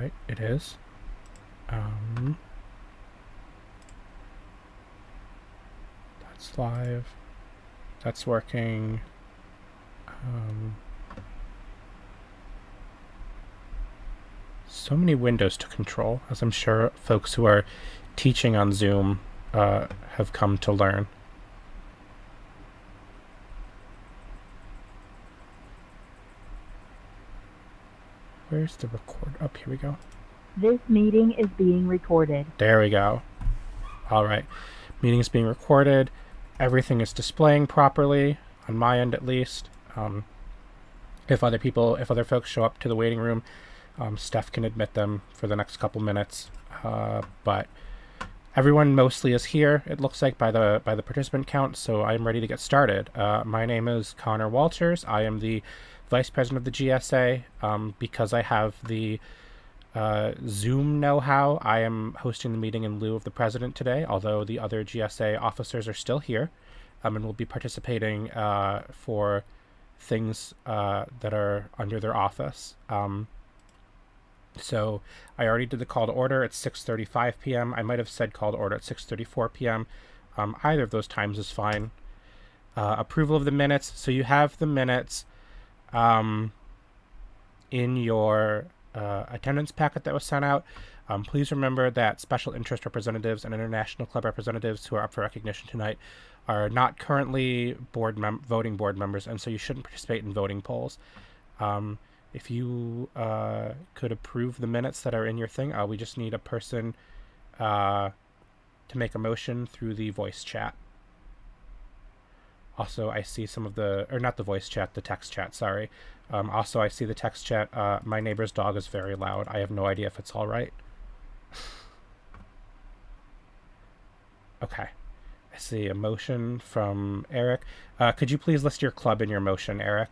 right, it is. That's live. That's working. So many windows to control, as I'm sure folks who are teaching on Zoom have come to learn. Where's the record? Up, here we go. This meeting is being recorded. There we go. All right. Meeting is being recorded. Everything is displaying properly, on my end at least. If other folks show up to the waiting room, Steph can admit them for the next couple minutes. But everyone mostly is here, it looks like, by the participant count, so I'm ready to get started. My name is Connor Walters. I am the vice president of the GSA. Because I have the Zoom know-how, I am hosting the meeting in lieu of the president today, although the other GSA officers are still here, and will be participating for things that are under their office. So I already did the call to order at 6:35 p.m. I might have said call to order at 6:34 p.m. Either of those times is fine. Approval of the minutes. So you have the minutes in your attendance packet that was sent out. Please remember that special interest representatives and international club representatives who are up for recognition tonight are not currently voting board members, and so you shouldn't participate in voting polls. If you could approve the minutes that are in your thing, we just need a person to make a motion through the voice chat. Also, I see some of not the voice chat, the text chat, sorry. Also, I see the text chat. My neighbor's dog is very loud. I have no idea if it's all right. Okay. I see a motion from Eric. Could you please list your club in your motion, Eric?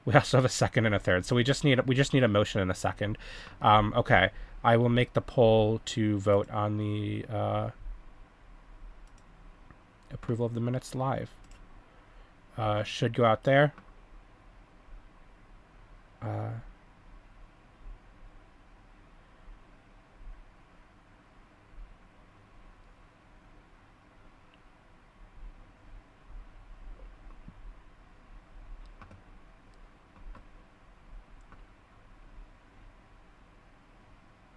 We also have a second and a third, so we just need a motion and a second. Okay, I will make the poll to vote on the approval of the minutes live. Should go out there.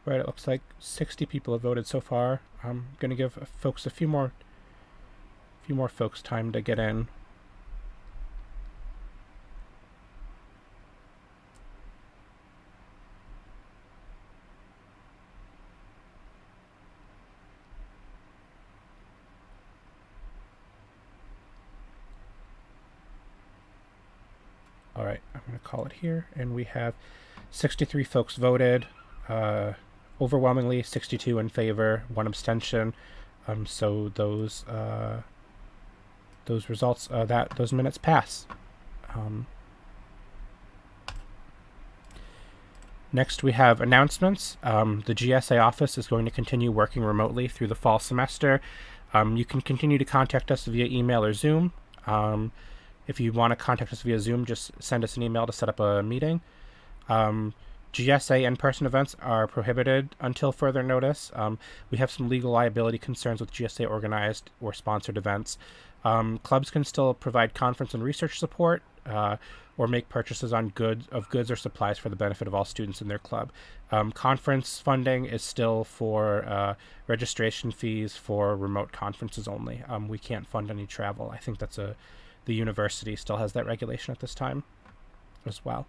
Right, it looks like 60 people have voted so far. I'm gonna give folks a few more folks time to get in. All right, I'm gonna call it here, and we have 63 folks voted. Overwhelmingly 62 in favor, 1 abstention. So those results, those minutes pass. Next, we have announcements. The GSA office is going to continue working remotely through the fall semester. You can continue to contact us via email or Zoom. If you want to contact us via Zoom, just send us an email to set up a meeting. GSA in-person events are prohibited until further notice. We have some legal liability concerns with GSA organized or sponsored events. Clubs can still provide conference and research support or make purchases on goods or supplies for the benefit of all students in their club. Conference funding is still for registration fees for remote conferences only. We can't fund any travel. I think the university still has that regulation at this time as well.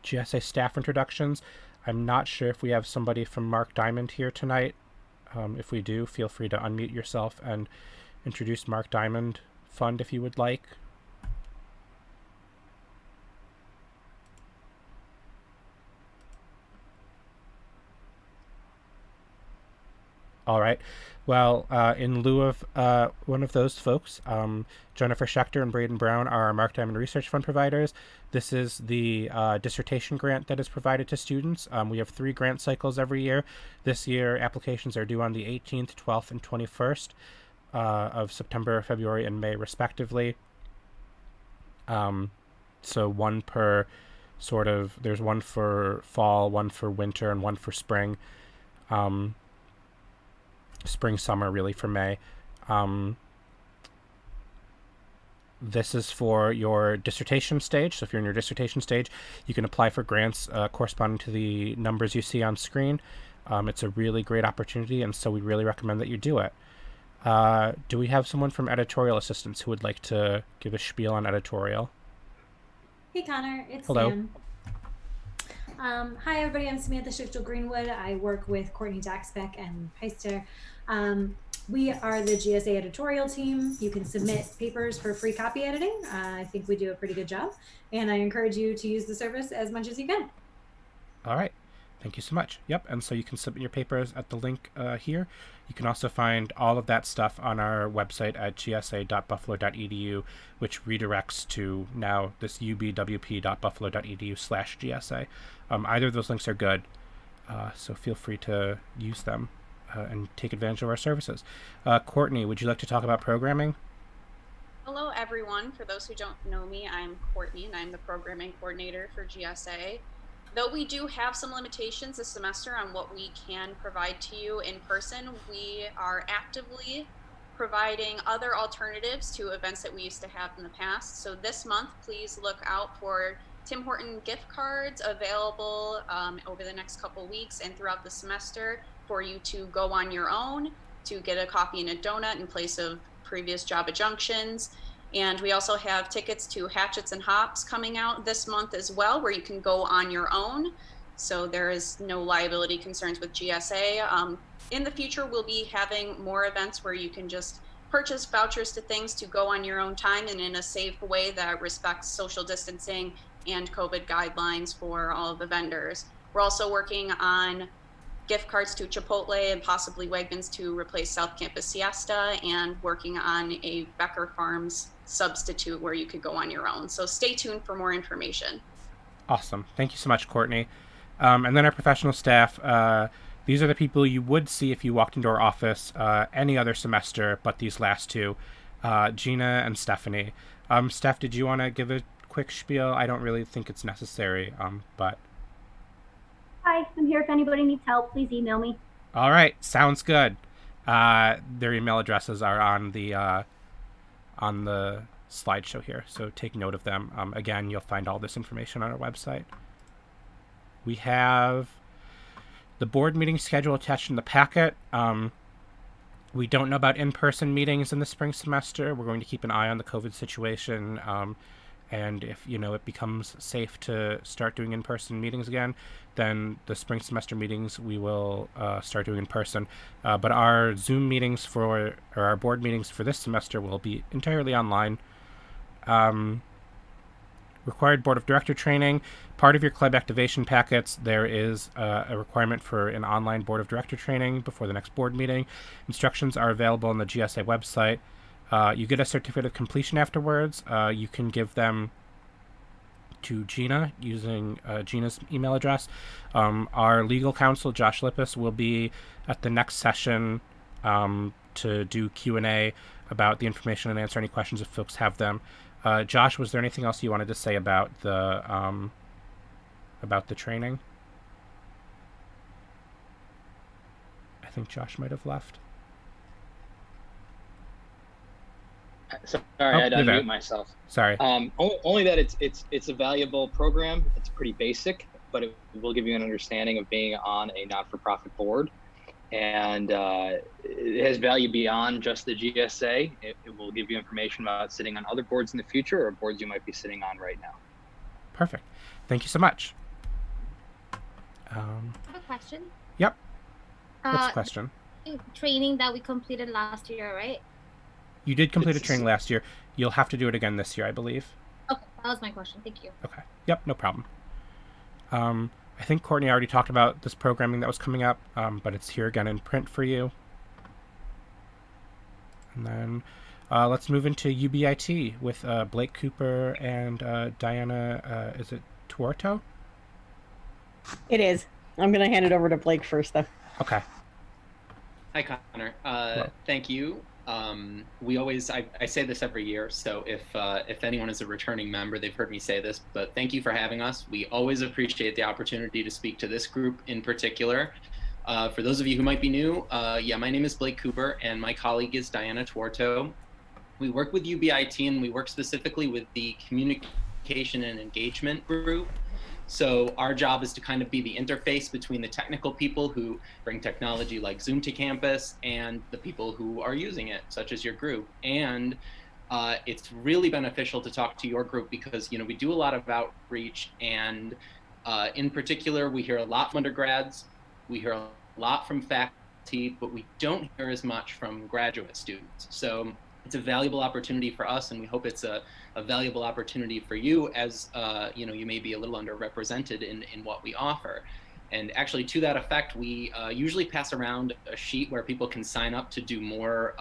GSA staff introductions. I'm not sure if we have somebody from Mark Diamond here tonight. If we do, feel free to unmute yourself and introduce Mark Diamond Fund if you would like. All right. Well, in lieu of one of those folks, Jennifer Schechter and Braden Brown are our Mark Diamond Research Fund providers. This is the dissertation grant that is provided to students. We have 3 grant cycles every year. This year, applications are due on the 18th, 12th, and 21st of September, February, and May, respectively. So one per sort of, there's one for fall, one for winter, and one for spring. Spring, summer, really, for May. This is for your dissertation stage. So if you're in your dissertation stage, you can apply for grants corresponding to the numbers you see on screen. It's a really great opportunity, and so we really recommend that you do it. Do we have someone from editorial assistance who would like to give a spiel on editorial? Hey Connor, it's Hello. Sam. Hi everybody, I'm Samantha Schichtel Greenwood. I work with Courtney Daxbeck and Heister. We are the GSA editorial team. You can submit papers for free copy editing. I think we do a pretty good job, and I encourage you to use the service as much as you can. All right. Thank you so much. Yep. And so you can submit your papers at the link here. You can also find all of that stuff on our website at gsa.buffalo.edu, which redirects to now this ubwp.buffalo.edu/GSA. Either of those links are good, so feel free to use them and take advantage of our services. Courtney, would you like to talk about programming? Hello, everyone. For those who don't know me, I'm Courtney, and I'm the programming coordinator for GSA. Though we do have some limitations this semester on what we can provide to you in person, we are actively providing other alternatives to events that we used to have in the past. So this month, please look out for Tim Horton gift cards available over the next couple weeks and throughout the semester for you to go on your own, to get a coffee and a donut in place of previous Java Junctions. And we also have tickets to Hatchets and Hops coming out this month as well, where you can go on your own. So there is no liability concerns with GSA. In the future, we'll be having more events where you can just purchase vouchers to things to go on your own time and in a safe way that respects social distancing and COVID guidelines for all of the vendors. We're also working on gift cards to Chipotle and possibly Wegmans to replace South Campus Siesta, and working on a Becker Farms substitute where you could go on your own. So stay tuned for more information. Awesome. Thank you so much, Courtney. And then our professional staff. These are the people you would see if you walked into our office any other semester, but these last two, Gina and Stephanie. Steph, did you want to give a quick spiel? I don't really think it's necessary, but... Hi, I'm here if anybody needs help. Please email me. All right, sounds good. Their email addresses are on the slideshow here, so take note of them. Again, you'll find all this information on our website. We have the board meeting schedule attached in the packet. We don't know about in-person meetings in the spring semester. We're going to keep an eye on the COVID situation. And if, it becomes safe to start doing in-person meetings again, then the spring semester meetings we will start doing in person. But our Zoom meetings or our board meetings for this semester will be entirely online. Required board of director training. Part of your club activation packets, there is a requirement for an online board of director training before the next board meeting. Instructions are available on the GSA website. You get a certificate of completion afterwards. You can give them to Gina using Gina's email address. Our legal counsel, Josh Lippis, will be at the next session to do Q&A about the information and answer any questions if folks have them. Josh, was there anything else you wanted to say about the training? I think Josh might have left. Sorry, I had to you're there. unmute myself. Sorry. Only that it's a valuable program. It's pretty basic, but it will give you an understanding of being on a not-for-profit board, and it has value beyond just the GSA. It will give you information about sitting on other boards in the future or boards you might be sitting on right now. Perfect. Thank you so much. I have a question. Yep. What's the question? Training that we completed last year, right? You did complete a training last year. You'll have to do it again this year, I believe. Okay, that was my question. Thank you. Okay. Yep, no problem. I think Courtney already talked about this programming that was coming up, but it's here again in print for you. And then let's move into UBIT with Blake Cooper and Diana, is it Tuorto? It is. I'm going to hand it over to Blake first, though. Okay. Hi, Connor. Thank you. we always, I say this every year, so if anyone is a returning member, they've heard me say this, but thank you for having us. We always appreciate the opportunity to speak to this group in particular. For those of you who might be new, yeah, my name is Blake Cooper and my colleague is Diana Tuorto. We work with UBIT and we work specifically with the communication and engagement group. So our job is to kind of be the interface between the technical people who bring technology like Zoom to campus and the people who are using it, such as your group. And it's really beneficial to talk to your group because, you know, we do a lot of outreach, and in particular, we hear a lot from undergrads, we hear a lot from faculty, but we don't hear as much from graduate students. So it's a valuable opportunity for us, and we hope it's a valuable opportunity for you as, you know, you may be a little underrepresented in what we offer. And actually, to that effect, we usually pass around a sheet where people can sign up to do more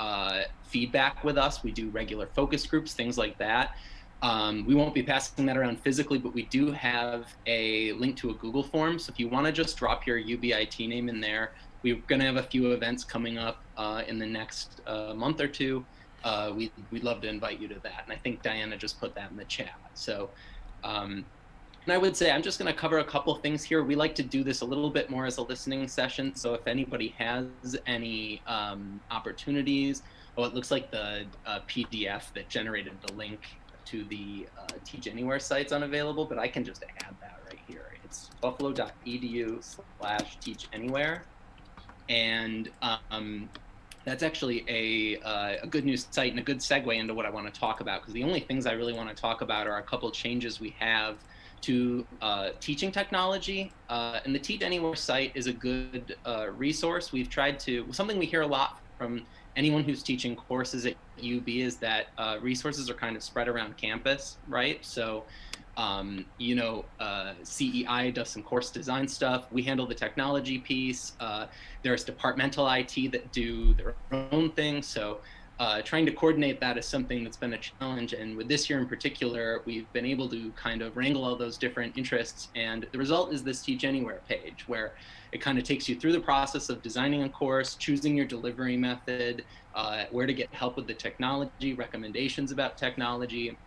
feedback with us. We do regular focus groups, things like that. We won't be passing that around physically, but we do have a link to a Google form. So if you want to just drop your UBIT name in there, we're going to have a few events coming up in the next month or two. We'd love to invite you to that. And I think Diana just put that in the chat. So, and I would say I'm just going to cover a couple things here. We like to do this a little bit more as a listening session. So if anybody has any opportunities, oh, it looks like the PDF that generated the link to the Teach Anywhere site's unavailable, but I can just add that right here. It's buffalo.edu/teachanywhere. And that's actually a good news site and a good segue into what I want to talk about, because the only things I really want to talk about are a couple changes we have to teaching technology. And the Teach Anywhere site is a good resource. We've tried to, something we hear a lot from anyone who's teaching courses at UB is that resources are kind of spread around campus, right? So, you know, CEI does some course design stuff. We handle the technology piece. There's departmental IT that do their own thing. So trying to coordinate that is something that's been a challenge. And with this year in particular, we've been able to kind of wrangle all those different interests. And the result is this Teach Anywhere page, where it kind of takes you through the process of designing a course, choosing your delivery method, where to get help with the technology, recommendations about technology.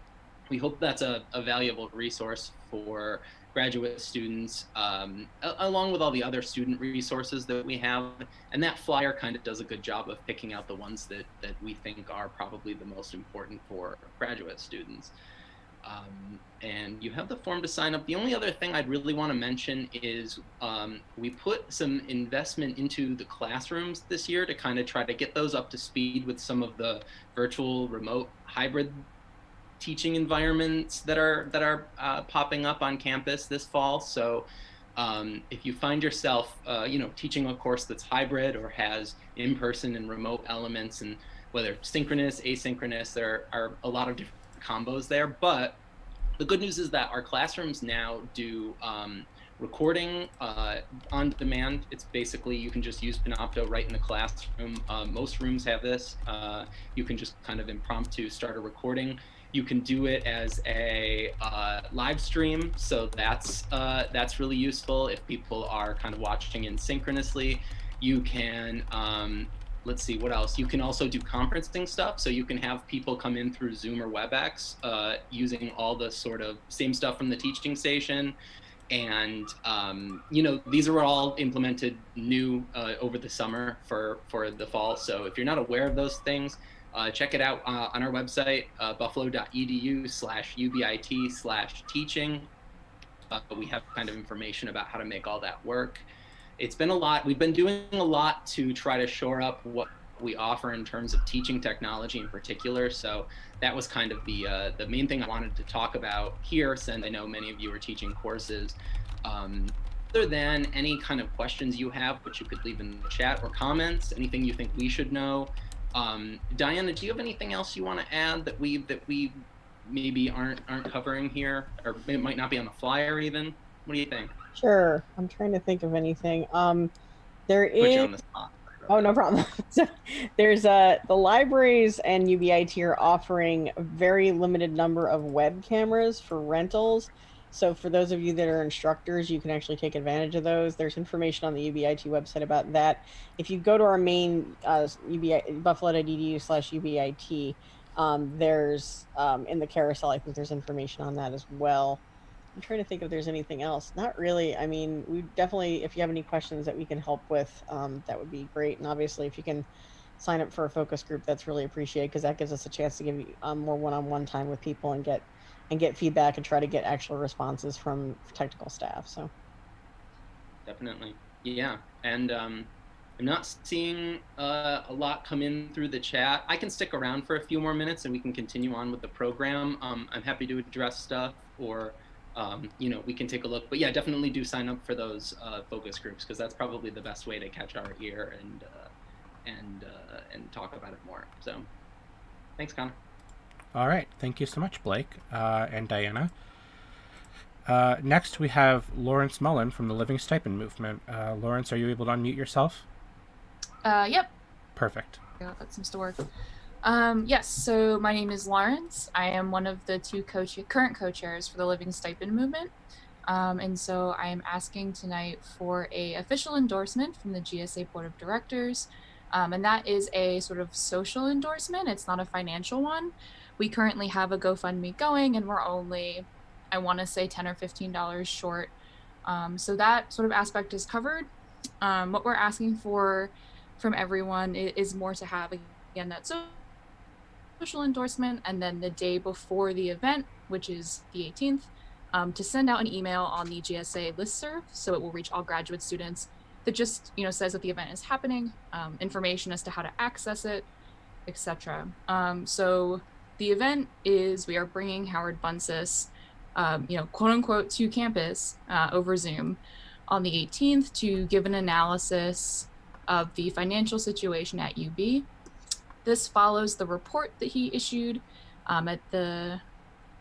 We hope that's a valuable resource for graduate students, along with all the other student resources that we have. And that flyer kind of does a good job of picking out the ones that we think are probably the most important for graduate students. And you have the form to sign up. The only other thing I'd really want to mention is we put some investment into the classrooms this year to kind of try to get those up to speed with some of the virtual, remote, hybrid teaching environments that are popping up on campus this fall. So if you find yourself, you know, teaching a course that's hybrid or has in-person and remote elements, and whether synchronous, asynchronous, there are a lot of different combos there. But the good news is that our classrooms now do recording on demand. It's basically, you can just use Panopto right in the classroom. Most rooms have this. You can just kind of impromptu start a recording. You can do it as a live stream, so that's really useful if people are kind of watching in synchronously. You can, let's see, what else? You can also do conferencing stuff, so you can have people come in through Zoom or WebEx using all the sort of same stuff from the teaching station. And, you know, these are all implemented new over the summer for the fall. So if you're not aware of those things, check it out on our website, buffalo.edu/UBIT/teaching. We have kind of information about how to make all that work. It's been a lot. We've been doing a lot to try to shore up what we offer in terms of teaching technology in particular. So that was kind of the main thing I wanted to talk about here, since I know many of you are teaching courses. Other than any kind of questions you have, which you could leave in the chat, or comments, anything you think we should know. Diana, do you have anything else you want to add that we maybe aren't covering here, or it might not be on the flyer even? What do you think? Sure. I'm trying to think of anything. There Put you is. on the spot. Oh, no problem. So there's the libraries and UBIT are offering a very limited number of web cameras for rentals. So for those of you that are instructors, you can actually take advantage of those. There's information on the UBIT website about that. If you go to our main buffalo.edu/UBIT, there's in the carousel, I think there's information on that as well. I'm trying to think if there's anything else. Not really. I mean, we definitely, if you have any questions that we can help with, that would be great. And obviously, if you can sign up for a focus group, that's really appreciated, because that gives us a chance to give you more one-on-one time with people and get feedback and try to get actual responses from technical staff. So Definitely. Yeah. And I'm not seeing a lot come in through the chat. I can stick around for a few more minutes and we can continue on with the program. I'm happy to address stuff, or we can take a look. But yeah, definitely do sign up for those focus groups, because that's probably the best way to catch our ear and talk about it more. So thanks, Connor. All right. Thank you so much, Blake and Diana. Next, we have Lawrence Mullen from the Living Stipend Movement. Lawrence, are you able to unmute yourself? Yep. Perfect. Yeah, that seems to work. Yes, so my name is Lawrence. I am one of the two current co-chairs for the Living Stipend Movement. And so I am asking tonight for a official endorsement from the GSA Board of Directors. And that is a sort of social endorsement. It's not a financial one. We currently have a GoFundMe going, and we're only, I want to say, $10 or $15 short. So that sort of aspect is covered. What we're asking for from everyone is more to have, again, that social endorsement, and then the day before the event, which is the 18th, to send out an email on the GSA listserv, so it will reach all graduate students, that just says that the event is happening, information as to how to access it, etc. So the event is, we are bringing Howard Buncis, quote unquote, to campus over Zoom on the 18th to give an analysis of the financial situation at UB. This follows the report that he issued at the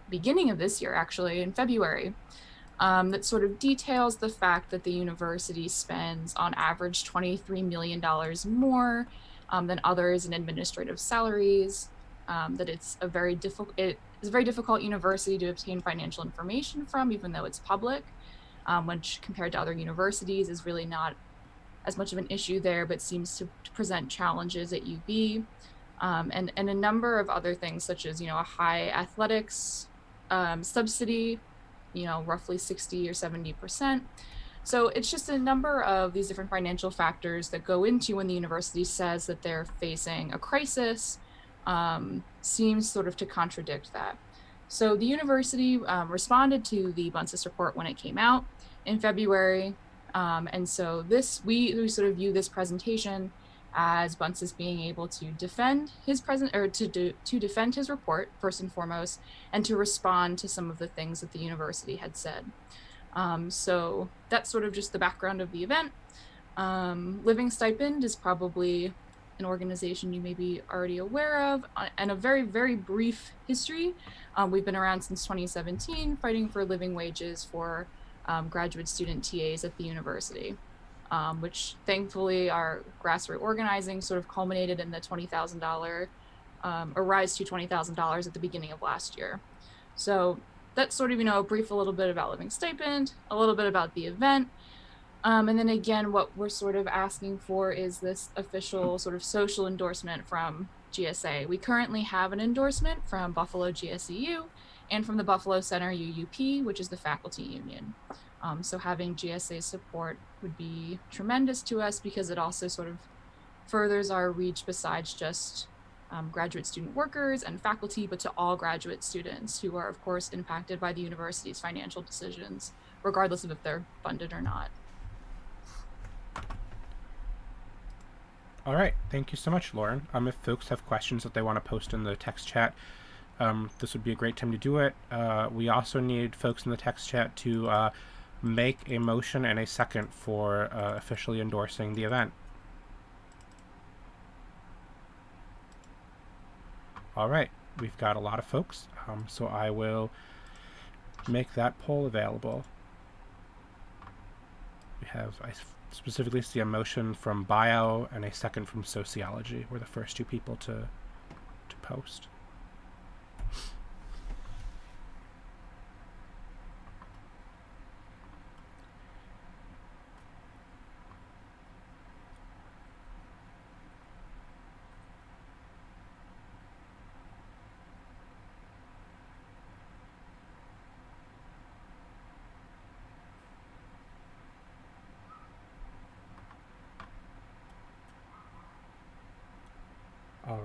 beginning of this year, actually in February, that sort of details the fact that the university spends on average $23 million more than others in administrative salaries, that it's a very difficult university to obtain financial information from, even though it's public, which compared to other universities is really not as much of an issue there, but seems to present challenges at UB, and a number of other things, such as, a high athletics subsidy, roughly 60 or 70%. So it's just a number of these different financial factors that go into when the university says that they're facing a crisis, seems sort of to contradict that. So the university responded to the Buncis report when it came out in February. And so we sort of view this presentation as Buncis being able to defend his to defend his report first and foremost, and to respond to some of the things that the university had said. So that's sort of just the background of the event. Living Stipend is probably an organization you may be already aware of, and a very, very brief history. We've been around since 2017, fighting for living wages for graduate student TAs at the university, which thankfully our grassroots organizing sort of culminated in the $20,000, or rise to $20,000 at the beginning of last year. So that's sort of, a little bit about Living Stipend, a little bit about the event. And then again, what we're sort of asking for is this official sort of social endorsement from GSA. We currently have an endorsement from Buffalo GSEU and from the Buffalo Center UUP, which is the faculty union. So having GSA support would be tremendous to us, because it also sort of furthers our reach besides just graduate student workers and faculty, but to all graduate students who are, of course, impacted by the university's financial decisions, regardless of if they're funded or not. All right. Thank you so much, Lauren. If folks have questions that they want to post in the text chat, this would be a great time to do it. We also need folks in the text chat to make a motion and a second for officially endorsing the event. All right. We've got a lot of folks, so I will make that poll available. We have, I specifically see a motion from bio and a second from sociology. We're the first two people to post.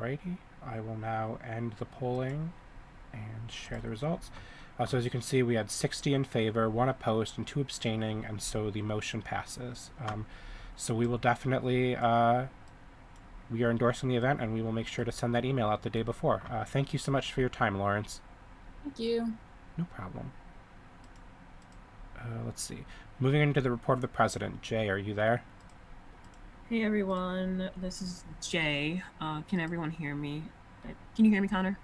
Alrighty, I will now end the polling and share the results. So as you can see, we had 60 in favor, 1 opposed, and 2 abstaining, and so the motion passes. So we will definitely, we are endorsing the event, and we will make sure to send that email out the day before. Thank you so much for your time, Lawrence. Thank you. No problem. Let's see. Moving into the report of the president. Jay, are you there? Hey everyone, this is Jay. Can everyone hear me? Can you hear me, Connor?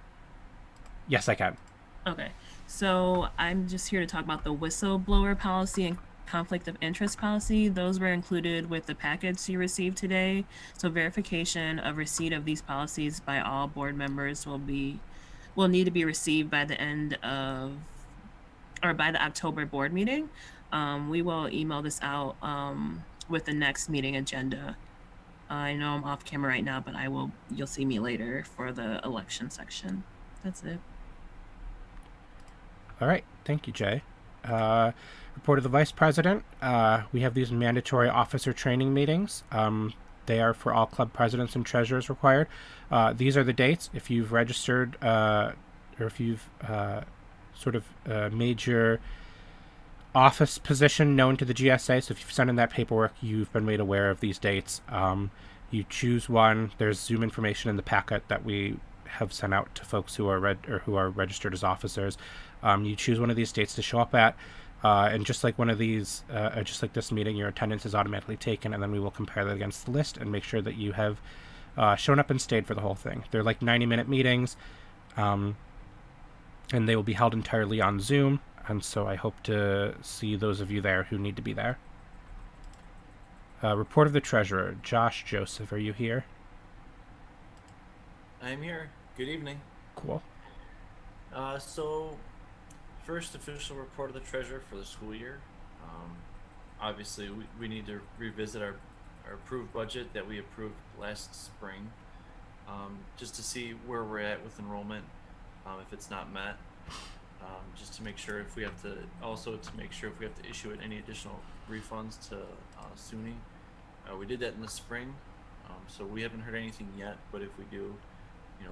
Yes, I can. Okay, so I'm just here to talk about the whistleblower policy and conflict of interest policy. Those were included with the package you received today. So verification of receipt of these policies by all board members will need to be received by the end of, or by the October board meeting. We will email this out with the next meeting agenda. I know I'm off camera right now, but you'll see me later for the election section. That's it. All right. Thank you, Jay. Report of the vice president. We have these mandatory officer training meetings. They are for all club presidents and treasurers required. These are the dates. If you've registered or if you've sort of made your office position known to the GSA, so if you've sent in that paperwork, you've been made aware of these dates. You choose one. There's Zoom information in the packet that we have sent out to folks who are who are registered as officers. You choose one of these dates to show up at, and just like one of these, just like this meeting, your attendance is automatically taken, and then we will compare that against the list and make sure that you have shown up and stayed for the whole thing. They're like 90-minute meetings, and they will be held entirely on Zoom. And so I hope to see those of you there who need to be there. Report of the treasurer. Josh Joseph, are you here? I'm here. Good evening. Cool. So, first official report of the treasurer for the school year. Obviously, we need to revisit our approved budget that we approved last spring, just to see where we're at with enrollment, if it's not met. Just to make sure if we have to, issue any additional refunds to SUNY. We did that in the spring, so we haven't heard anything yet, but if we do,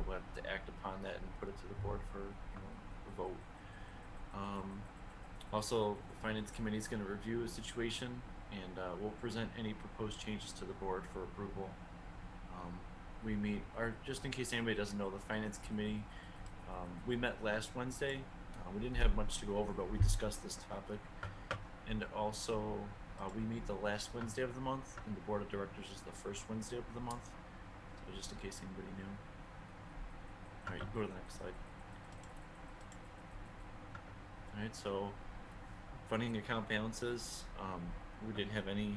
we'll have to act upon that and put it to the board for a vote. Also, the finance committee is going to review the situation, and we'll present any proposed changes to the board for approval. We meet, just in case anybody doesn't know, the finance committee, we met last Wednesday. We didn't have much to go over, but we discussed this topic. And also, we meet the last Wednesday of the month, and the board of directors is the first Wednesday of the month. So just in case anybody knew. All right, go to the next slide. All right, so funding account balances. We didn't have any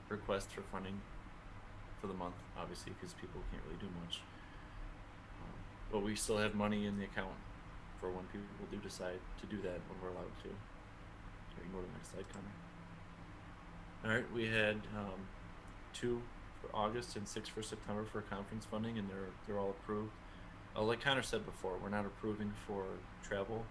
requests for funding for the month, obviously, because people can't really do much. But we still have money in the account for when people do decide to do that when we're allowed to. So we can go to the next slide, Connor. All right, we had 2 for August and 6 for September for conference funding, and they're all approved. Like Connor said before, we're not approving for travel,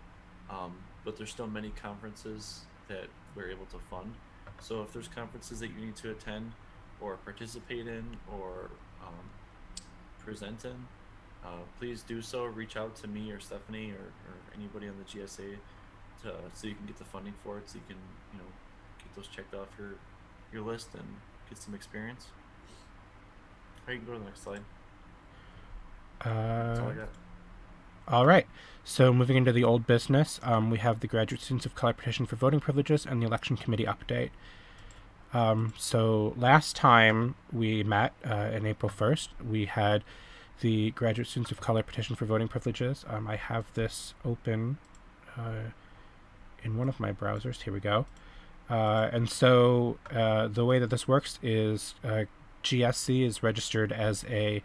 but there's still many conferences that we're able to fund. So if there's conferences that you need to attend or participate in or present in, please do so. Reach out to me or Stephanie or anybody on the GSA so you can get the funding for it, so you can get those checked off your list and get some experience. All right, you can go to the next slide. That's all I got. All right. So moving into the old business, we have the Graduate Students of Color petition for voting privileges and the election committee update. So last time we met in April 1st, we had the Graduate Students of Color petition for voting privileges. I have this open in one of my browsers. Here we go. And so the way that this works is GSC is registered as a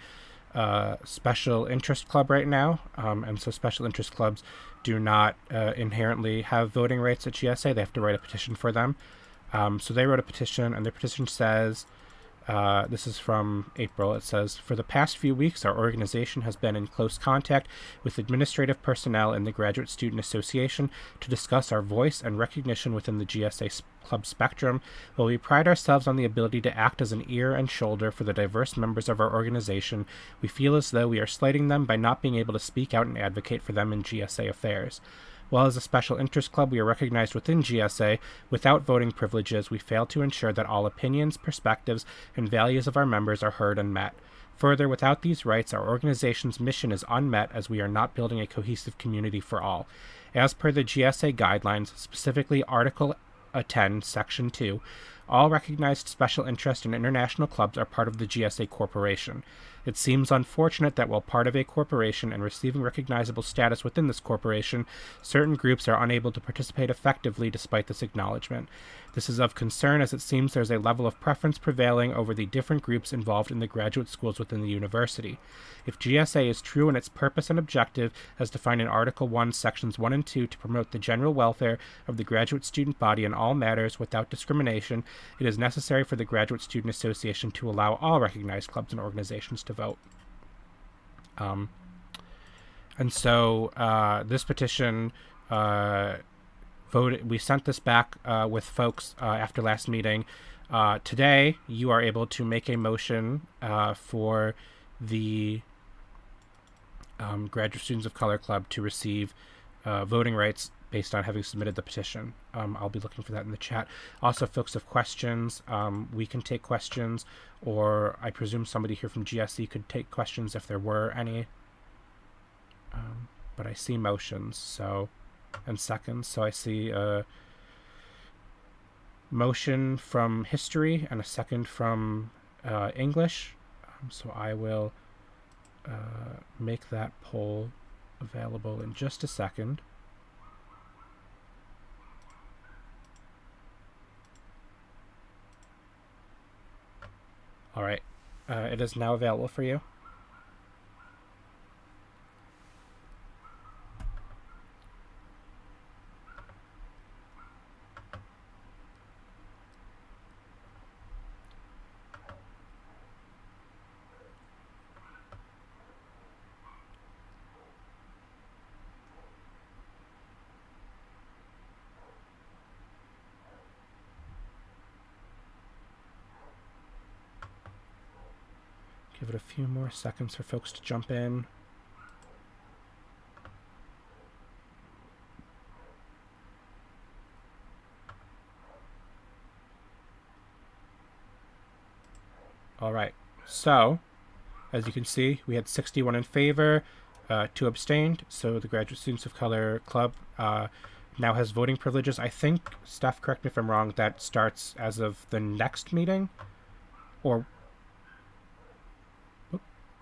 special interest club right now. And so special interest clubs do not inherently have voting rights at GSA. They have to write a petition for them. So they wrote a petition, and their petition says This is from April. It says, for the past few weeks, our organization has been in close contact with administrative personnel in the Graduate Student Association to discuss our voice and recognition within the GSA club spectrum. While we pride ourselves on the ability to act as an ear and shoulder for the diverse members of our organization, we feel as though we are slighting them by not being able to speak out and advocate for them in GSA affairs. While as a special interest club we are recognized within GSA, without voting privileges, we fail to ensure that all opinions, perspectives, and values of our members are heard and met. Further, without these rights, our organization's mission is unmet as we are not building a cohesive community for all. As per the GSA guidelines, specifically Article 10, Section 2, all recognized special interest and international clubs are part of the GSA Corporation. It seems unfortunate that while part of a corporation and receiving recognizable status within this corporation, certain groups are unable to participate effectively despite this acknowledgement. This is of concern as it seems there's a level of preference prevailing over the different groups involved in the graduate schools within the university. If GSA is true in its purpose and objective as defined in Article 1, Sections 1 and 2 to promote the general welfare of the graduate student body in all matters without discrimination, it is necessary for the Graduate Student Association to allow all recognized clubs and organizations to vote. And so this petition voted. We sent this back with folks after last meeting. Today, you are able to make a motion for the Graduate Students of Color Club to receive voting rights based on having submitted the petition. I'll be looking for that in the chat. Also, folks have questions. We can take questions, or I presume somebody here from GSE could take questions if there were any. But I see motions, and seconds. So I see a motion from history and a second from English. So I will make that poll available in just a second. All right, it is now available for you. Give it a few more seconds for folks to jump in. All right, so as you can see, we had 61 in favor, 2 abstained. So the Graduate Students of Color Club now has voting privileges. I think, Steph, correct me if I'm wrong, that starts as of the next meeting, or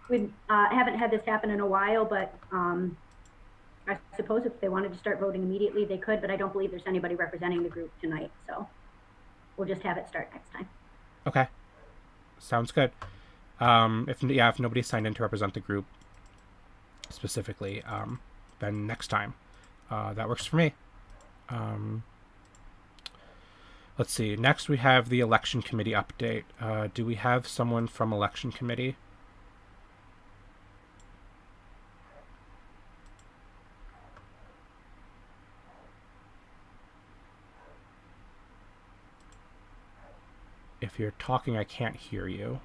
We haven't had this happen in a while, but I suppose if they wanted to start voting immediately, they could, but I don't believe there's anybody representing the group tonight, so we'll just have it start next time. Okay, sounds good. If nobody signed in to represent the group specifically, then next time, that works for me. Let's see. Next, we have the election committee update. Do we have someone from election committee? If you're talking, I can't hear you.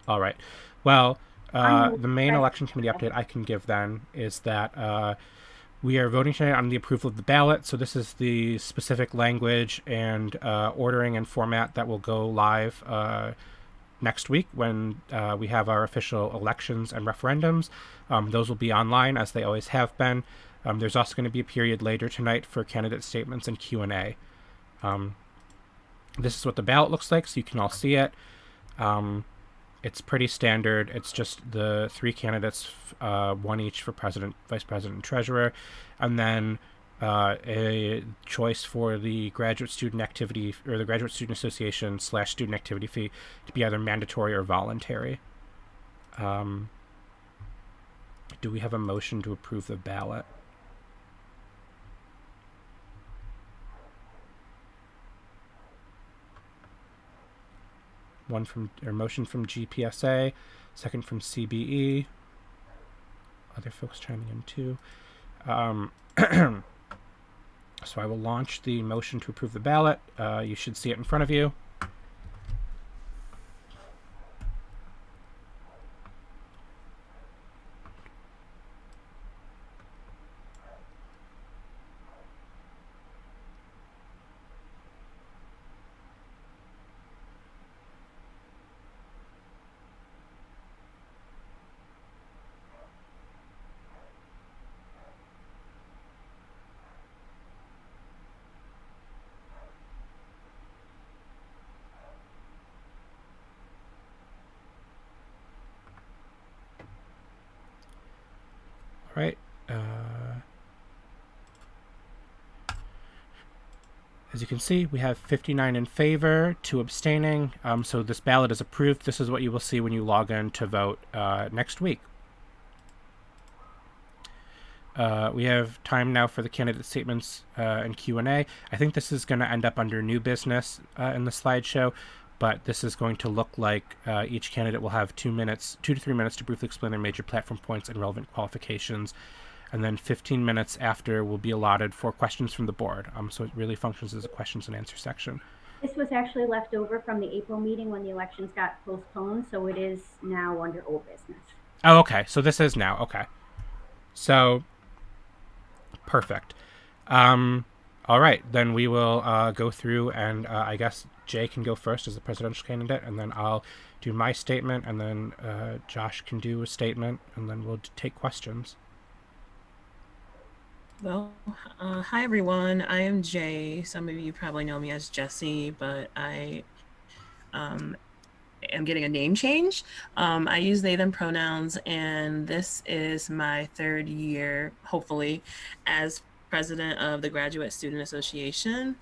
All right. Well, the main election committee update I can give then is that we are voting tonight on the approval of the ballot. So this is the specific language and ordering and format that will go live next week when we have our official elections and referendums. Those will be online as they always have been. There's also going to be a period later tonight for candidate statements and Q&A. This is what the ballot looks like, so you can all see it. It's pretty standard. It's just the 3 candidates, 1 each for president, vice president, and treasurer, and then a choice for the graduate student activity or the Graduate Student Association / student activity fee to be either mandatory or voluntary. Do we have a motion to approve the ballot? motion from GPSA, second from CBE. Other folks chiming in too. So I will launch the motion to approve the ballot. You should see it in front of you. Right. As you can see, we have 59 in favor, 2 abstaining. So this ballot is approved. This is what you will see when you log in to vote next week. We have time now for the candidate statements and Q&A. I think this is going to end up under new business in the slideshow, but this is going to look like each candidate will have 2 to 3 minutes to briefly explain their major platform points and relevant qualifications. And then 15 minutes after will be allotted for questions from the board. So it really functions as a questions and answer section. This was actually left over from the April meeting when the elections got postponed, so it is now under old business. Oh, okay. So this is now. Okay. So, perfect. All right. Then we will go through, and I guess Jay can go first as the presidential candidate, and then I'll do my statement, and then Josh can do a statement, and then we'll take questions. Well, hi everyone. I am Jay. Some of you probably know me as Jesse, but I am getting a name change. I use they, them pronouns, and this is my 3rd year, hopefully, as president of the Graduate Student Association.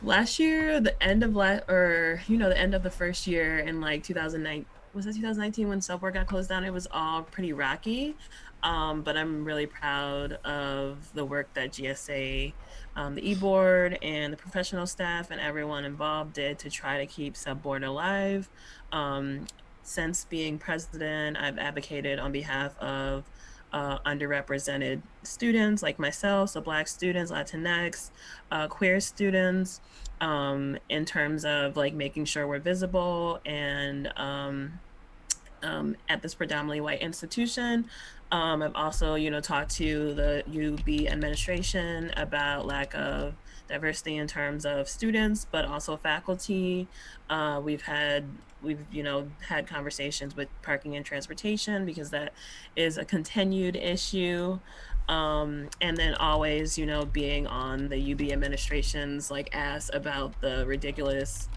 Last year, the end of the end of the first year in like 2009, was it 2019 when Subword got closed down? It was all pretty rocky. But I'm really proud of the work that GSA, the e-board and the professional staff and everyone involved did to try to keep Subboard alive. Since being president, I've advocated on behalf of underrepresented students like myself, so Black students, Latinx, queer students, in terms of like making sure we're visible and at this predominantly white institution. I've also, talked to the UB administration about lack of diversity in terms of students, but also faculty. We've had conversations with parking and transportation because that is a continued issue. And then always, being on the UB administration's ass about the ridiculous,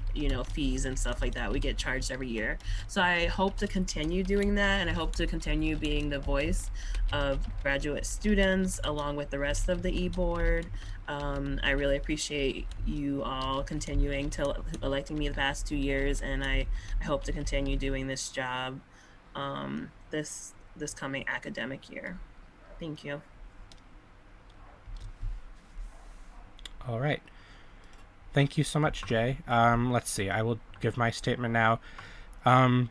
fees and stuff like that we get charged every year. So I hope to continue doing that, and I hope to continue being the voice of graduate students along with the rest of the e-board. I really appreciate you all continuing to electing me the past 2 years, and I hope to continue doing this job this coming academic year. Thank you. All right. Thank you so much, Jay. Let's see. I will give my statement now. Let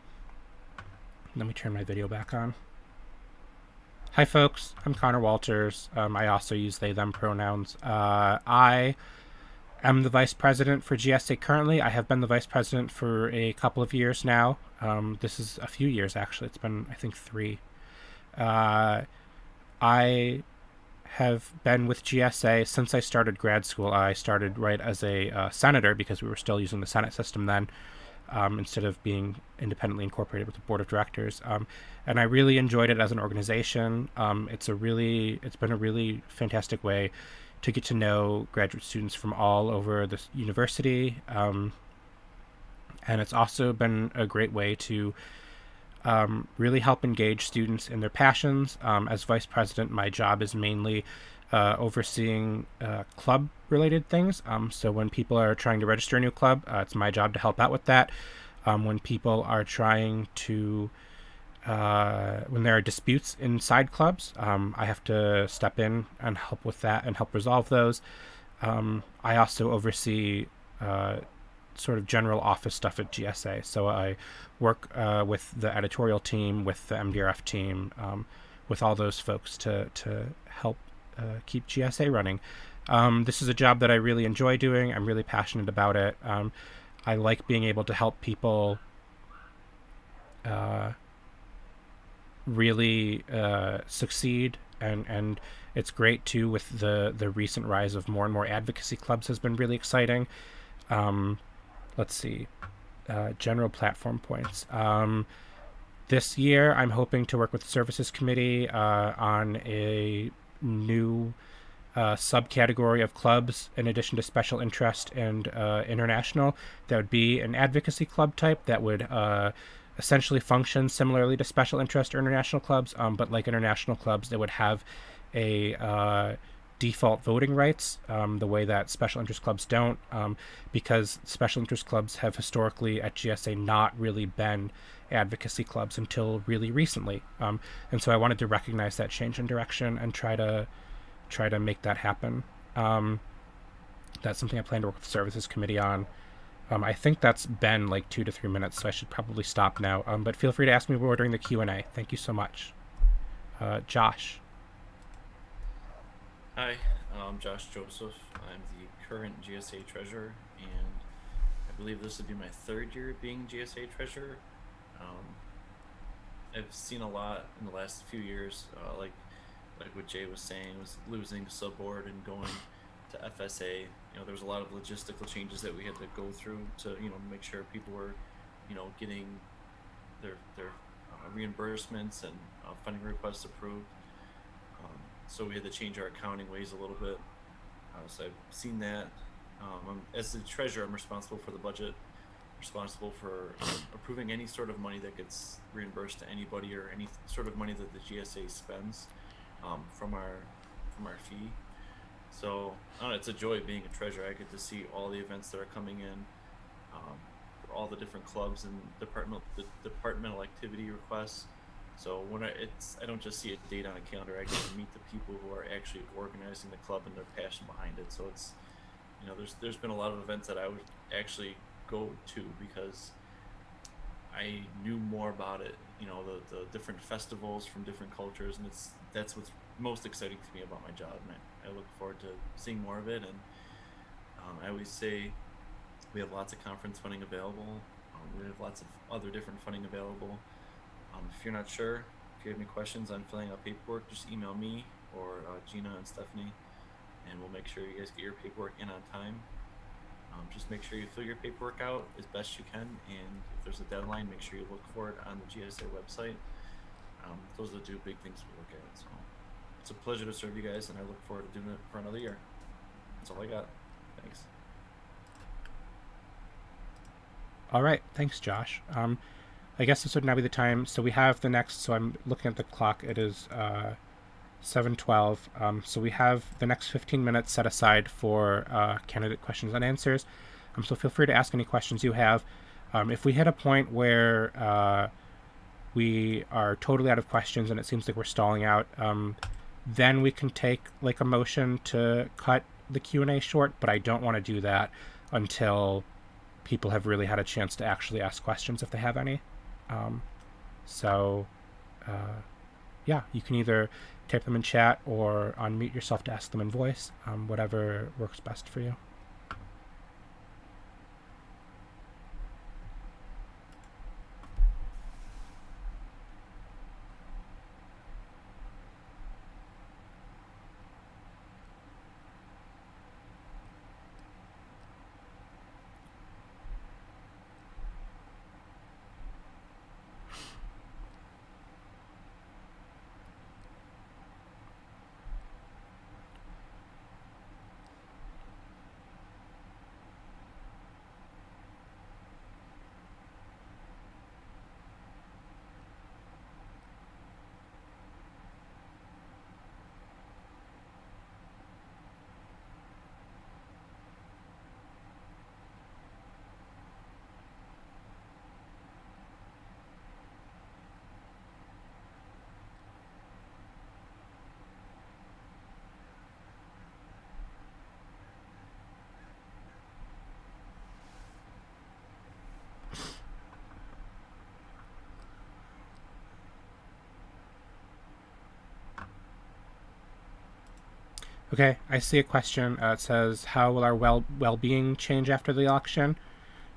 me turn my video back on. Hi, folks. I'm Connor Walters. I also use they, them pronouns. I am the vice president for GSA currently. I have been the vice president for a couple of years now. This is a few years, actually. It's been, I think, 3. I have been with GSA since I started grad school. I started right as a senator because we were still using the Senate system then, instead of being independently incorporated with the board of directors. And I really enjoyed it as an organization. It's been a really fantastic way to get to know graduate students from all over the university. And it's also been a great way to really help engage students in their passions. As vice president, my job is mainly overseeing club-related things. So when people are trying to register a new club, it's my job to help out with that. When people are trying to, when there are disputes inside clubs, I have to step in and help with that and help resolve those. I also oversee sort of general office stuff at GSA. So I work with the editorial team, with the MDRF team, with all those folks to help keep GSA running. This is a job that I really enjoy doing. I'm really passionate about it. I like being able to help people really succeed, and it's great too with the recent rise of more and more advocacy clubs has been really exciting. Let's see, general platform points. This year I'm hoping to work with the Services Committee on a new subcategory of clubs in addition to special interest and international. That would be an advocacy club type that would essentially function similarly to special interest or international clubs, but like international clubs that would have a default voting rights the way that special interest clubs don't, because special interest clubs have historically at GSA not really been advocacy clubs until really recently, and so I wanted to recognize that change in direction and try to make that happen. That's something I plan to work with the Services Committee on. I think that's been like 2 to 3 minutes, so I should probably stop now. But feel free to ask me more during the Q&A. Thank you so much. Josh. Hi, I'm Josh Joseph. I'm the current GSA treasurer, and I believe this would be my 3rd year being GSA treasurer. I've seen a lot in the last few years, like what Jay was saying, was losing subboard and going to FSA. There was a lot of logistical changes that we had to go through to, make sure people were, getting their reimbursements and funding requests approved. So we had to change our accounting ways a little bit. So I've seen that. As the treasurer, I'm responsible for the budget, responsible for approving any sort of money that gets reimbursed to anybody, or any sort of money that the GSA spends from our fee. So it's a joy being a treasurer. I get to see all the events that are coming in, for all the different clubs and departmental activity requests. So when I don't just see a date on a calendar. I get to meet the people who are actually organizing the club and their passion behind it. So it's, there's been a lot of events that I would actually go to because I knew more about it. The different festivals from different cultures, and that's what's most exciting to me about my job, and I look forward to seeing more of it. And I always say we have lots of conference funding available. We have lots of other different funding available. If you're not sure, if you have any questions on filling out paperwork, just email me or Gina and Stephanie, and we'll make sure you guys get your paperwork in on time. Just make sure you fill your paperwork out as best you can, and if there's a deadline, make sure you look for it on the GSA website. Those are the 2 big things we look at. So it's a pleasure to serve you guys, and I look forward to doing it for another year. That's all I got. Thanks. All right. Thanks, Josh. I guess this would now be the time. So we have the next, so I'm looking at the clock. It is 7:12. So we have the next 15 minutes set aside for candidate questions and answers. So feel free to ask any questions you have. If we hit a point where we are totally out of questions and it seems like we're stalling out, then we can take like a motion to cut the Q&A short, but I don't want to do that until people have really had a chance to actually ask questions if they have any. Yeah, you can either type them in chat or unmute yourself to ask them in voice, whatever works best for you. Okay, I see a question. It says, "How will our well-being change after the election?"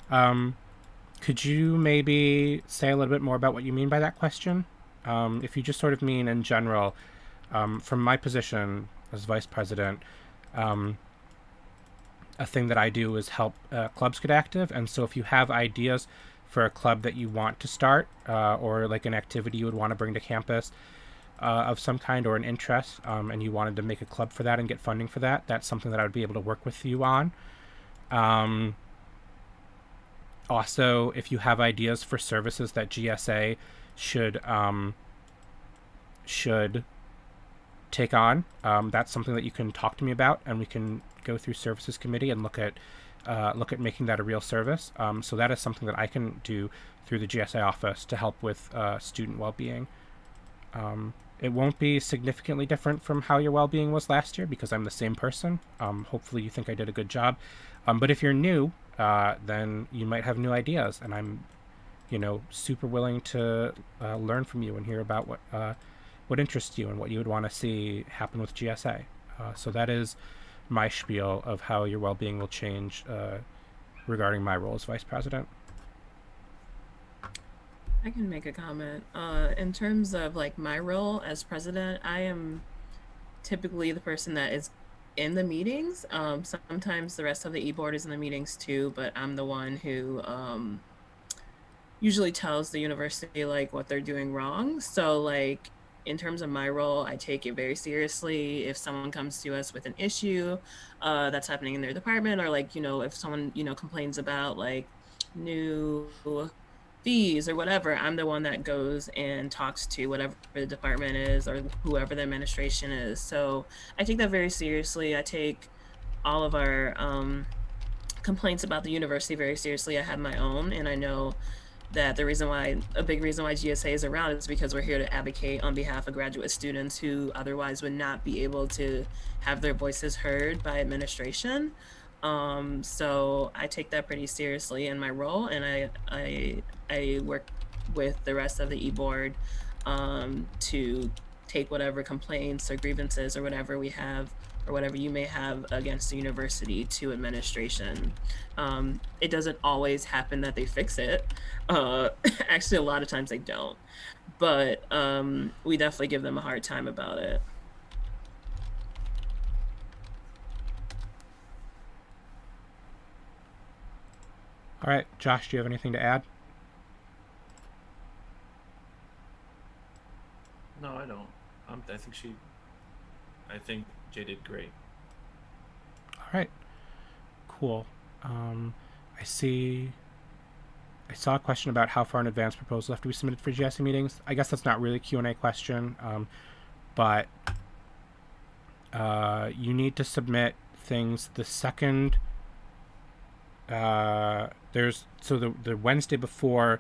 Could you maybe say a little bit more about what you mean by that question? If you just sort of mean in general, from my position as vice president, a thing that I do is help clubs get active. And so if you have ideas for a club that you want to start, or like an activity you would want to bring to campus of some kind, or an interest, and you wanted to make a club for that and get funding for that, that's something that I would be able to work with you on. Also, if you have ideas for services that GSA should take on, that's something that you can talk to me about, and we can go through services committee and look at making that a real service. So that is something that I can do through the GSA office to help with student well-being. It won't be significantly different from how your well-being was last year because I'm the same person. Hopefully you think I did a good job. But if you're new, then you might have new ideas, and I'm, super willing to learn from you and hear about what interests you and what you would want to see happen with GSA. So that is my spiel of how your well-being will change regarding my role as vice president. I can make a comment. In terms of like my role as president, I am typically the person that is in the meetings. Sometimes the rest of the e-board is in the meetings too, but I'm the one who usually tells the university like what they're doing wrong. So like in terms of my role, I take it very seriously. If someone comes to us with an issue that's happening in their department, or like, if someone, complains about like new fees or whatever, I'm the one that goes and talks to whatever the department is or whoever the administration is. So I take that very seriously. I take all of our complaints about the university very seriously. I have my own, and I know that a big reason why GSA is around is because we're here to advocate on behalf of graduate students who otherwise would not be able to have their voices heard by administration. So I take that pretty seriously in my role, and I work with the rest of the e-board to take whatever complaints or grievances or whatever we have or whatever you may have against the university to administration. It doesn't always happen that they fix it. Actually, a lot of times they don't, but we definitely give them a hard time about it. All right, Josh, do you have anything to add? No, I don't. I think Jay did great. All right, cool. I saw a question about how far in advance proposals have to be submitted for GSA meetings. I guess that's not really a Q&A question, but you need to submit things the second. The Wednesday before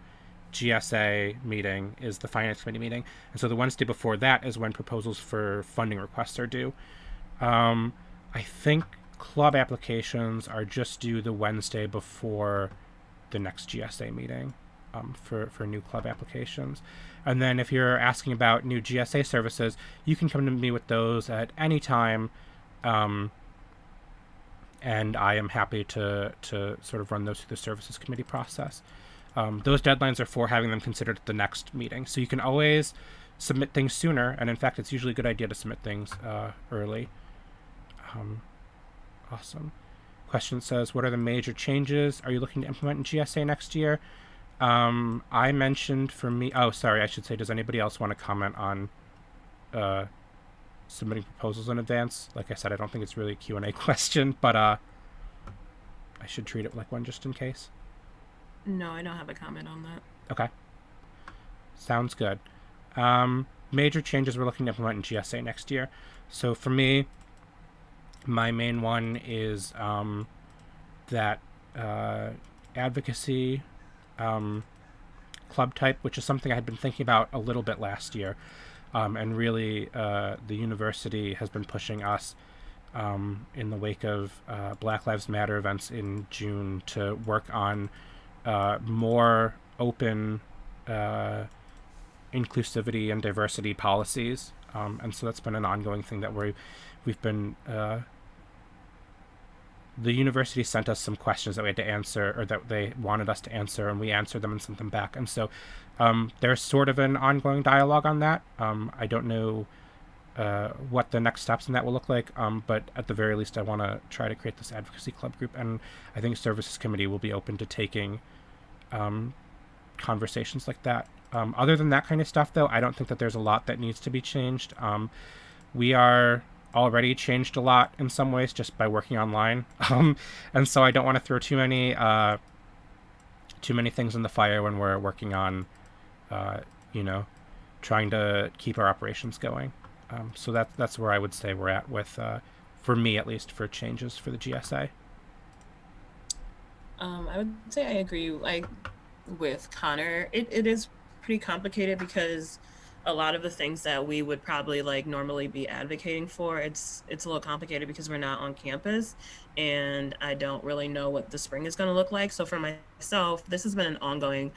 GSA meeting is the finance committee meeting, and so the Wednesday before that is when proposals for funding requests are due. I think club applications are just due the Wednesday before the next GSA meeting for new club applications. And then if you're asking about new GSA services, you can come to me with those at any time, and I am happy to sort of run those through the services committee process. Those deadlines are for having them considered at the next meeting. So you can always submit things sooner, and in fact, it's usually a good idea to submit things early. Awesome. Question says, what are the major changes are you looking to implement in GSA next year? I mentioned for me, I should say, does anybody else want to comment on submitting proposals in advance? Like I said, I don't think it's really a Q&A question, but I should treat it like one just in case. No, I don't have a comment on that. Okay. Sounds good. Major changes we're looking to implement in GSA next year. So for me, my main one is that advocacy club type, which is something I had been thinking about a little bit last year. And really, the university has been pushing us in the wake of Black Lives Matter events in June to work on more open inclusivity and diversity policies And so that's been an ongoing thing that we've been. The university sent us some questions that we had to answer, or that they wanted us to answer, and we answered them and sent them back. And so there's sort of an ongoing dialogue on that. I don't know what the next steps in that will look like, but at the very least, I want to try to create this advocacy club group, and I think services committee will be open to taking conversations like that. Other than that kind of stuff, though, I don't think that there's a lot that needs to be changed. We are already changed a lot in some ways just by working online, and so I don't want to throw too many things in the fire when we're working on, trying to keep our operations going. So that's where I would say we're at with, for me at least, for changes for the GSA. I would say I agree with Connor. It is pretty complicated because a lot of the things that we would probably normally be advocating for, it's a little complicated because we're not on campus, and I don't really know what the spring is going to look like. So for myself, this has been an ongoing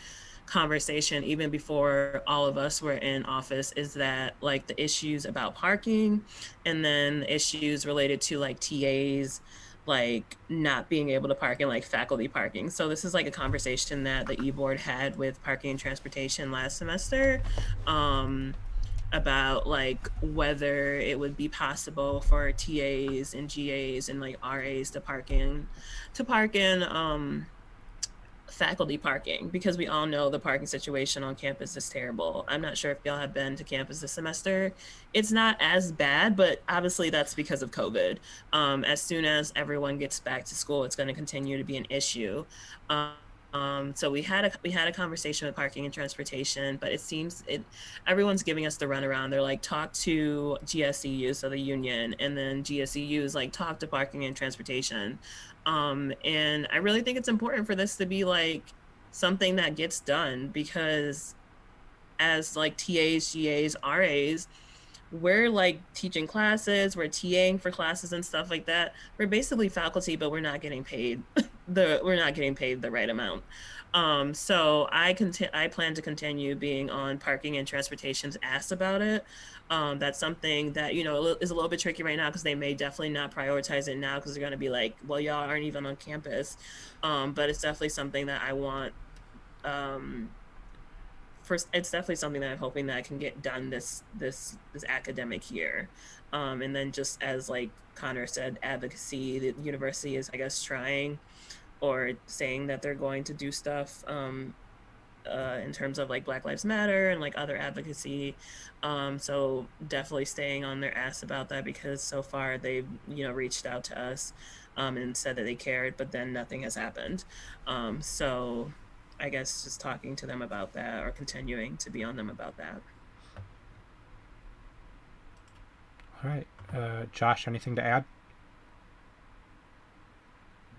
conversation even before all of us were in office, is that the issues about parking, and then issues related to TAs not being able to park, and faculty parking. So this is a conversation that the e-board had with parking and transportation last semester, about whether it would be possible for TAs and GAs and RAs to park in faculty parking, because we all know the parking situation on campus is terrible. I'm not sure if y'all have been to campus this semester. It's not as bad, but obviously that's because of COVID. As soon as everyone gets back to school, it's going to continue to be an issue. So we had a conversation with parking and transportation, but it seems everyone's giving us the runaround. They're talk to GSEU, so the union, and then GSEU is talk to parking and transportation. And I really think it's important for this to be something that gets done, because as TAs, GAs, RAs, we're teaching classes, we're TAing for classes and stuff like that. We're basically faculty, but we're not getting paid the right amount. So I plan to continue being on parking and transportation's asked about it. That's something that, is a little bit tricky right now, because they may definitely not prioritize it now, because they're going to be well, y'all aren't even on campus. But it's definitely something that I want. First, it's definitely something that I'm hoping that I can get done this academic year. And then just as Connor said, advocacy, the university is, I guess, trying or saying that they're going to do stuff in terms of Black Lives Matter and other advocacy. So definitely staying on their ass about that, because so far they've reached out to us and said that they cared, but then nothing has happened. So I guess just talking to them about that, or continuing to be on them about that. All right, Josh, anything to add?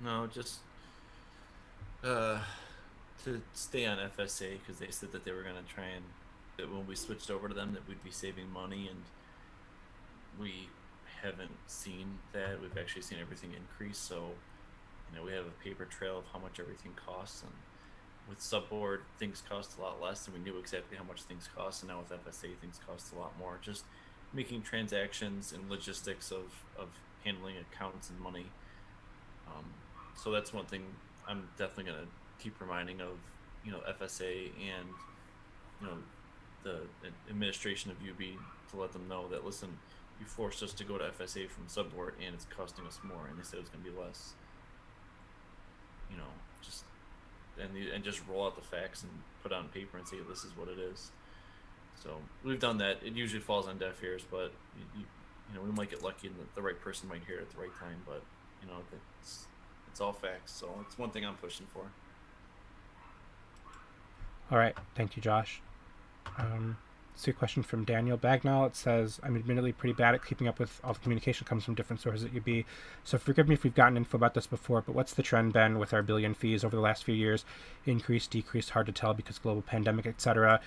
No, just to stay on FSA, because they said that they were going to try and, that when we switched over to them, that we'd be saving money, and we haven't seen that. We've actually seen everything increase. So, we have a paper trail of how much everything costs, and with Subboard, things cost a lot less, and we knew exactly how much things cost. And now with FSA, things cost a lot more. Just making transactions and logistics of handling accounts and money. So that's one thing I'm definitely going to keep reminding of, FSA and, the administration of UB, to let them know that, listen, you forced us to go to FSA from Subboard, and it's costing us more, and they said it was going to be less. And just roll out the facts and put it on paper and say, this is what it is. So we've done that. It usually falls on deaf ears, but we might get lucky and the right person might hear it at the right time. But it's all facts. So it's one thing I'm pushing for. All right, thank you, Josh. See a question from Daniel Bagnall. It says, I'm admittedly pretty bad at keeping up with all the communication that comes from different sources at UB. So forgive me if we've gotten info about this before, but what's the trend been with our billion fees over the last few years? Increased, decreased, hard to tell because global pandemic, etc.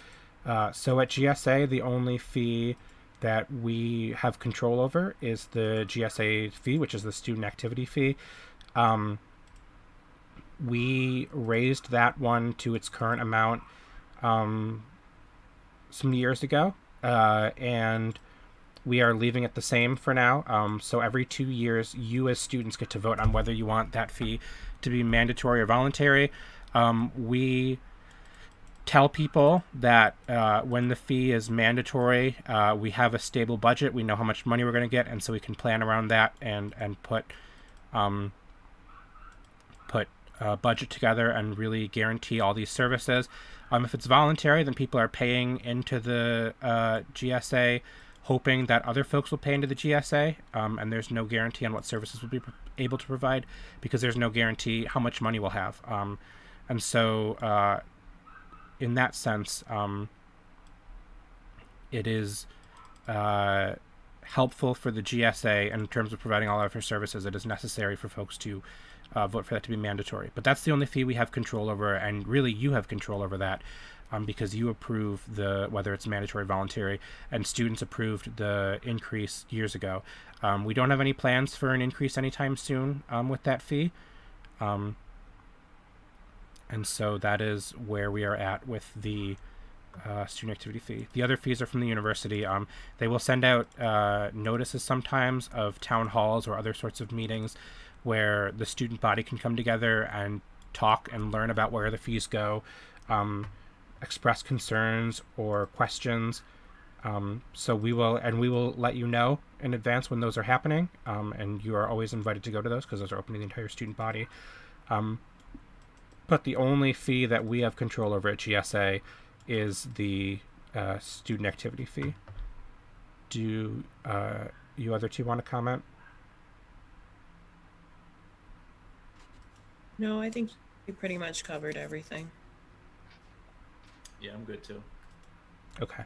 So at GSA, the only fee that we have control over is the GSA fee, which is the student activity fee. We raised that one to its current amount some years ago, and we are leaving it the same for now. So every 2 years, you as students get to vote on whether you want that fee to be mandatory or voluntary. We tell people that when the fee is mandatory, we have a stable budget. We know how much money we're going to get, and so we can plan around that and put a budget together and really guarantee all these services. If it's voluntary, then people are paying into the GSA, hoping that other folks will pay into the GSA, and there's no guarantee on what services we'll be able to provide because there's no guarantee how much money we'll have. And so in that sense, it is helpful for the GSA in terms of providing all of our services. It is necessary for folks to vote for that to be mandatory. But that's the only fee we have control over, and really you have control over that because you approve whether it's mandatory or voluntary, and students approved the increase years ago. We don't have any plans for an increase anytime soon with that fee. And so that is where we are at with the student activity fee. The other fees are from the university. They will send out notices sometimes of town halls or other sorts of meetings where the student body can come together and talk and learn about where the fees go, express concerns or questions. So we will let you know in advance when those are happening, and you are always invited to go to those because those are open to the entire student body. But the only fee that we have control over at GSA is the student activity fee. Do you other two want to comment? No, I think you pretty much covered everything. Yeah, I'm good too. Okay.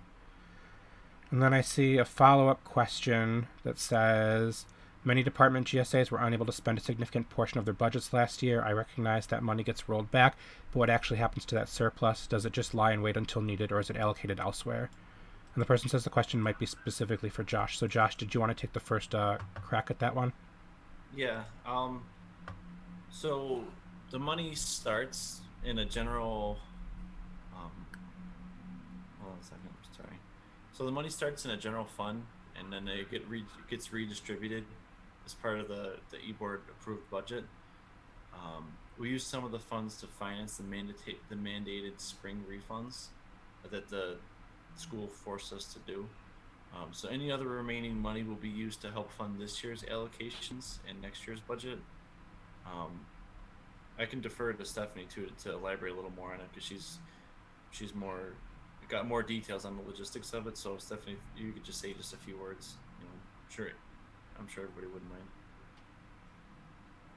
And then I see a follow-up question that says, many department GSAs were unable to spend a significant portion of their budgets last year. I recognize that money gets rolled back, but what actually happens to that surplus? Does it just lie and wait until needed, or is it allocated elsewhere? And the person says the question might be specifically for Josh. So Josh, did you want to take the first crack at that one? Yeah. So the money starts in a general. Hold on a second. Sorry. So the money starts in a general fund, and then it gets redistributed as part of the e-board approved budget. We use some of the funds to finance the mandated spring refunds that the school forced us to do. So any other remaining money will be used to help fund this year's allocations and next year's budget. I can defer to Stephanie to elaborate a little more on it because she's got more details on the logistics of it. So Stephanie, if you could just say just a few words. I'm sure everybody wouldn't mind.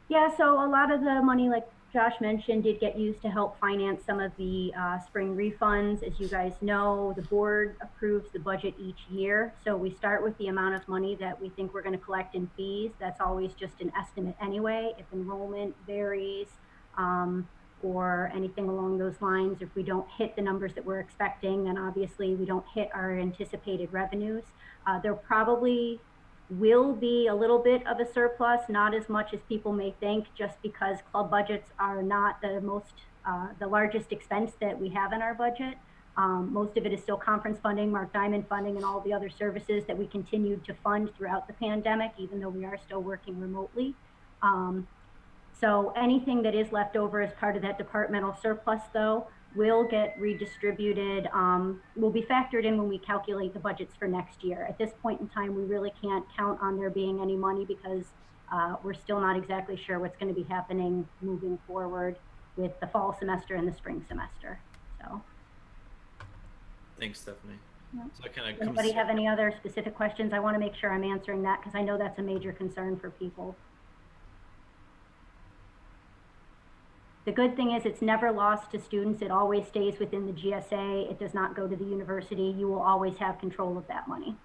Yeah, so a lot of the money, like Josh mentioned, did get used to help finance some of the spring refunds. As you guys know, the board approves the budget each year. So we start with the amount of money that we think we're going to collect in fees. That's always just an estimate anyway. If enrollment varies or anything along those lines, if we don't hit the numbers that we're expecting, then obviously we don't hit our anticipated revenues. There probably will be a little bit of a surplus, not as much as people may think, just because club budgets are not the largest expense that we have in our budget. Most of it is still conference funding, Mark Diamond funding, and all the other services that we continued to fund throughout the pandemic, even though we are still working remotely. So anything that is left over as part of that departmental surplus, though, will get redistributed, will be factored in when we calculate the budgets for next year. At this point in time, we really can't count on there being any money because we're still not exactly sure what's going to be happening moving forward with the fall semester and the spring semester. So. Thanks, Stephanie. Yep. So that kind of Anybody have any other specific questions? I want to make sure I'm answering that because I know that's a major concern for people. The good thing is it's never lost to students. It always stays within the GSA. It does not go to the university. You will always have control of that money.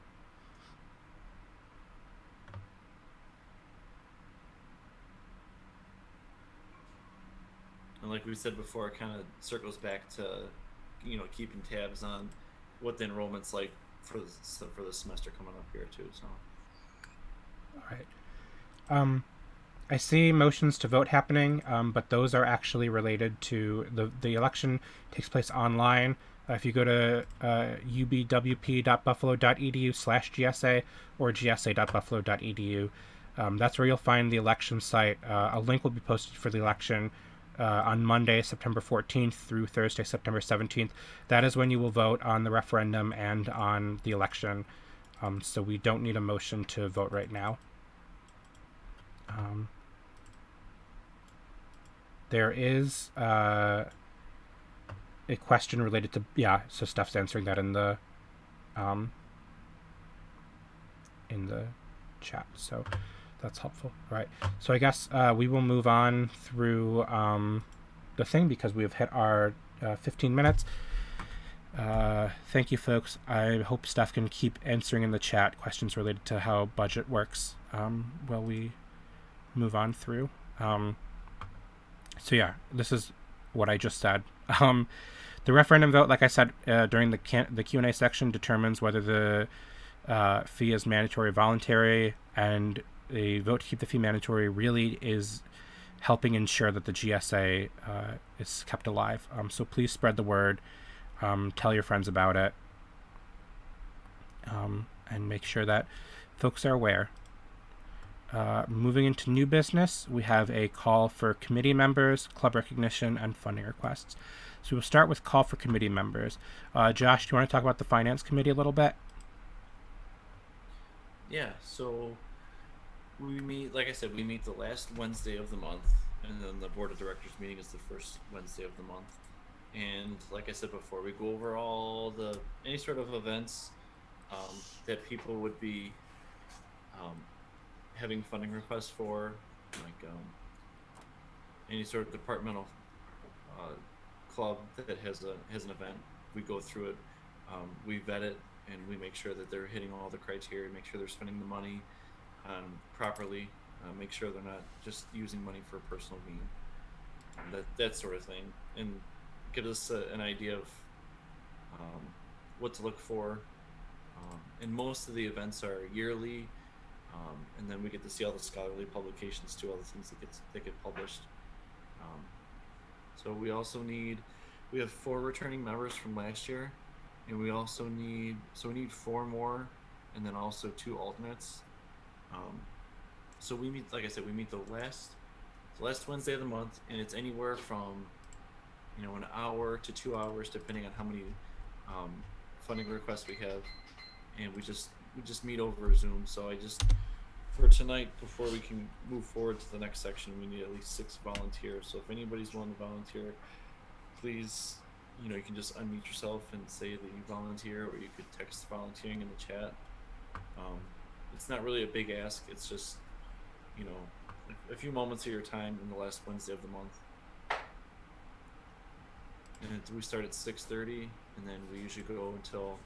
And like we said before, it kind of circles back to, keeping tabs on what the enrollment's like for the semester coming up here too. So. All right. I see motions to vote happening, but those are actually related to the election takes place online. If you go to ubwp.buffalo.edu/GSA or gsa.buffalo.edu, that's where you'll find the election site. A link will be posted for the election on Monday, September 14th through Thursday, September 17th. That is when you will vote on the referendum and on the election. So we don't need a motion to vote right now. There is a question related to, so Steph's answering that in the chat, so that's helpful. All right, so I guess we will move on through the thing because we have hit our 15 minutes. Thank you, folks. I hope Steph can keep answering in the chat questions related to how budget works while we move on through. So yeah, this is what I just said. The referendum vote, like I said during the Q&A section, determines whether the fee is mandatory or voluntary, and a vote to keep the fee mandatory really is helping ensure that the GSA is kept alive. So please spread the word, tell your friends about it, and make sure that folks are aware. Moving into new business, we have a call for committee members, club recognition, and funding requests. So we'll start with call for committee members. Josh, do you want to talk about the finance committee a little bit? Yeah, so we meet, like I said, we meet the last Wednesday of the month, and then the board of directors meeting is the first Wednesday of the month. And like I said before, we go over all any sort of events that people would be having funding requests for, like any sort of departmental club that has an event. We go through it, we vet it, and we make sure that they're hitting all the criteria, make sure they're spending the money properly, make sure they're not just using money for personal gain, that sort of thing, and give us an idea of what to look for. And most of the events are yearly, and then we get to see all the scholarly publications too, all the things that get published. So we also we have 4 returning members from last year, and we also need 4 more, and then also 2 alternates. So we meet, like I said, we meet the last Wednesday of the month, and it's anywhere from an hour to 2 hours, depending on how many funding requests we have, and we just meet over Zoom. So for tonight, before we can move forward to the next section, we need at least 6 volunteers. So if anybody's willing to volunteer, please, you can just unmute yourself and say that you volunteer, or you could text volunteering in the chat. It's not really a big ask. It's just, a few moments of your time in the last Wednesday of the month. And we start at 6:30, and then we usually go until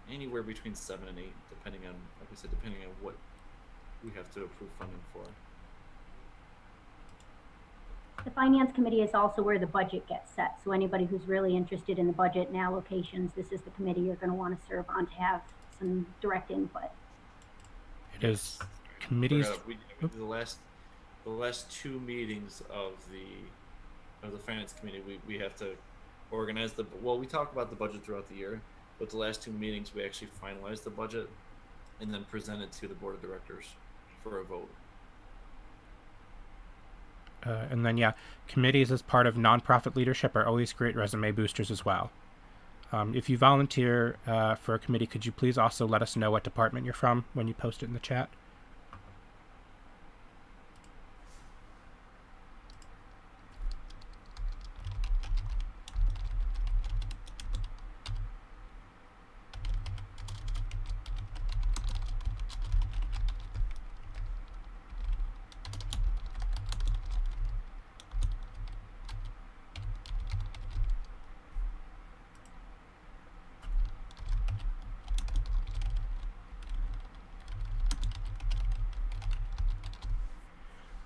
anywhere between 7 and 8, depending on, like I said, depending on what we have to approve funding for. The finance committee is also where the budget gets set. So anybody who's really interested in the budget and allocations, this is the committee you're going to want to serve on to have some direct input. It is committees. The last 2 meetings of the finance committee, we have to organize we talk about the budget throughout the year, but the last 2 meetings we actually finalize the budget and then present it to the board of directors for a vote. And then, committees as part of nonprofit leadership are always great resume boosters as well. If you volunteer for a committee, could you please also let us know what department you're from when you post it in the chat?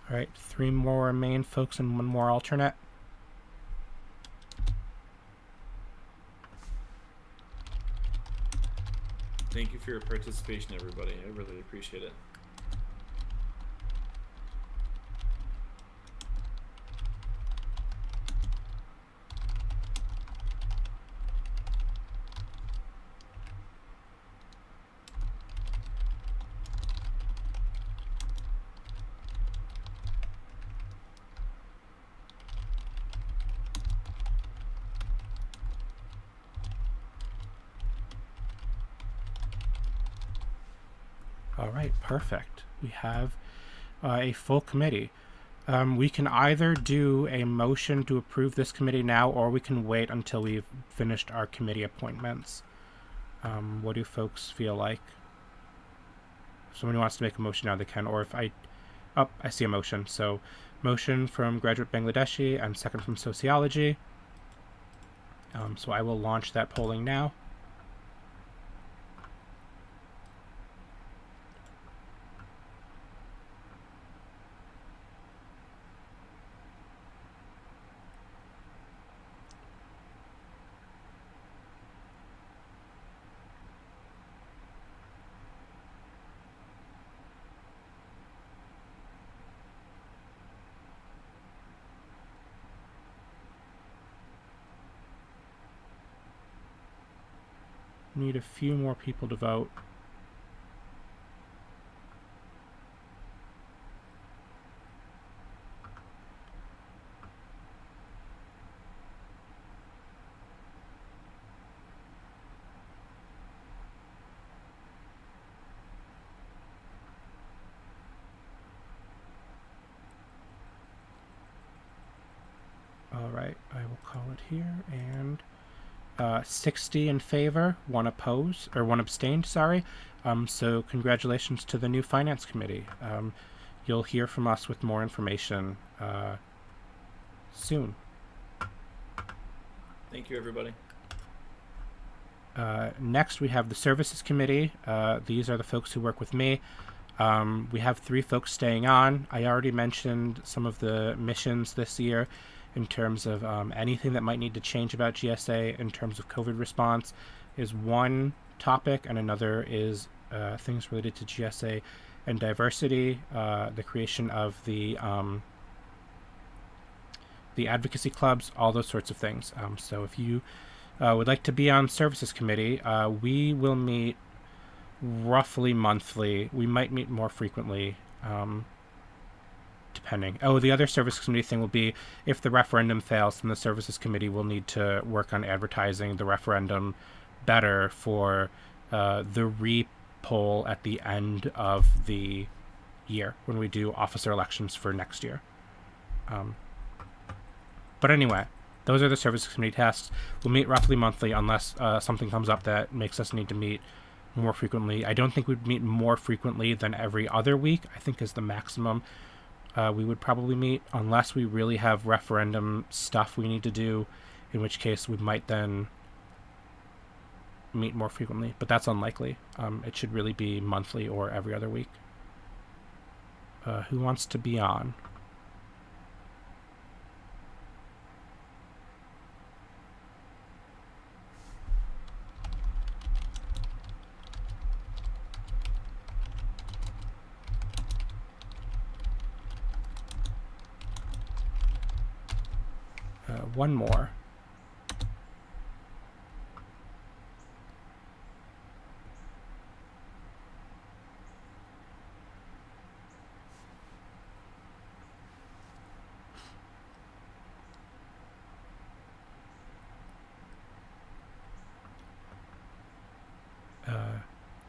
All right, 3 more main folks and 1 more alternate. Thank you for your participation, everybody. I really appreciate it. All right, perfect. We have a full committee. We can either do a motion to approve this committee now, or we can wait until we've finished our committee appointments. What do folks feel like? If somebody wants to make a motion now, they can. Or if I see a motion. So motion from Graduate Bangladeshi and second from Sociology. So I will launch that polling now. Need a few more people to vote. All right, I will call it here, and 60 in favor, 1 abstained, sorry. So congratulations to the new Finance Committee. You'll hear from us with more information soon. Thank you, everybody. Next, we have the Services Committee. These are the folks who work with me. We have 3 folks staying on. I already mentioned some of the missions this year in terms of anything that might need to change about GSA in terms of COVID response is one topic, and another is things related to GSA and diversity, the creation of the advocacy clubs, all those sorts of things. So if you would like to be on Services Committee, we will meet roughly monthly. We might meet more frequently, depending. Oh, the other Services Committee thing will be if the referendum fails, then the Services Committee will need to work on advertising the referendum better for the re-poll at the end of the year when we do officer elections for next year. But anyway, those are the Services Committee tasks. We'll meet roughly monthly unless something comes up that makes us need to meet more frequently. I don't think we'd meet more frequently than every other week, I think is the maximum we would probably meet, unless we really have referendum stuff we need to do, in which case we might then meet more frequently, but that's unlikely. It should really be monthly or every other week. Who wants to be on? One more.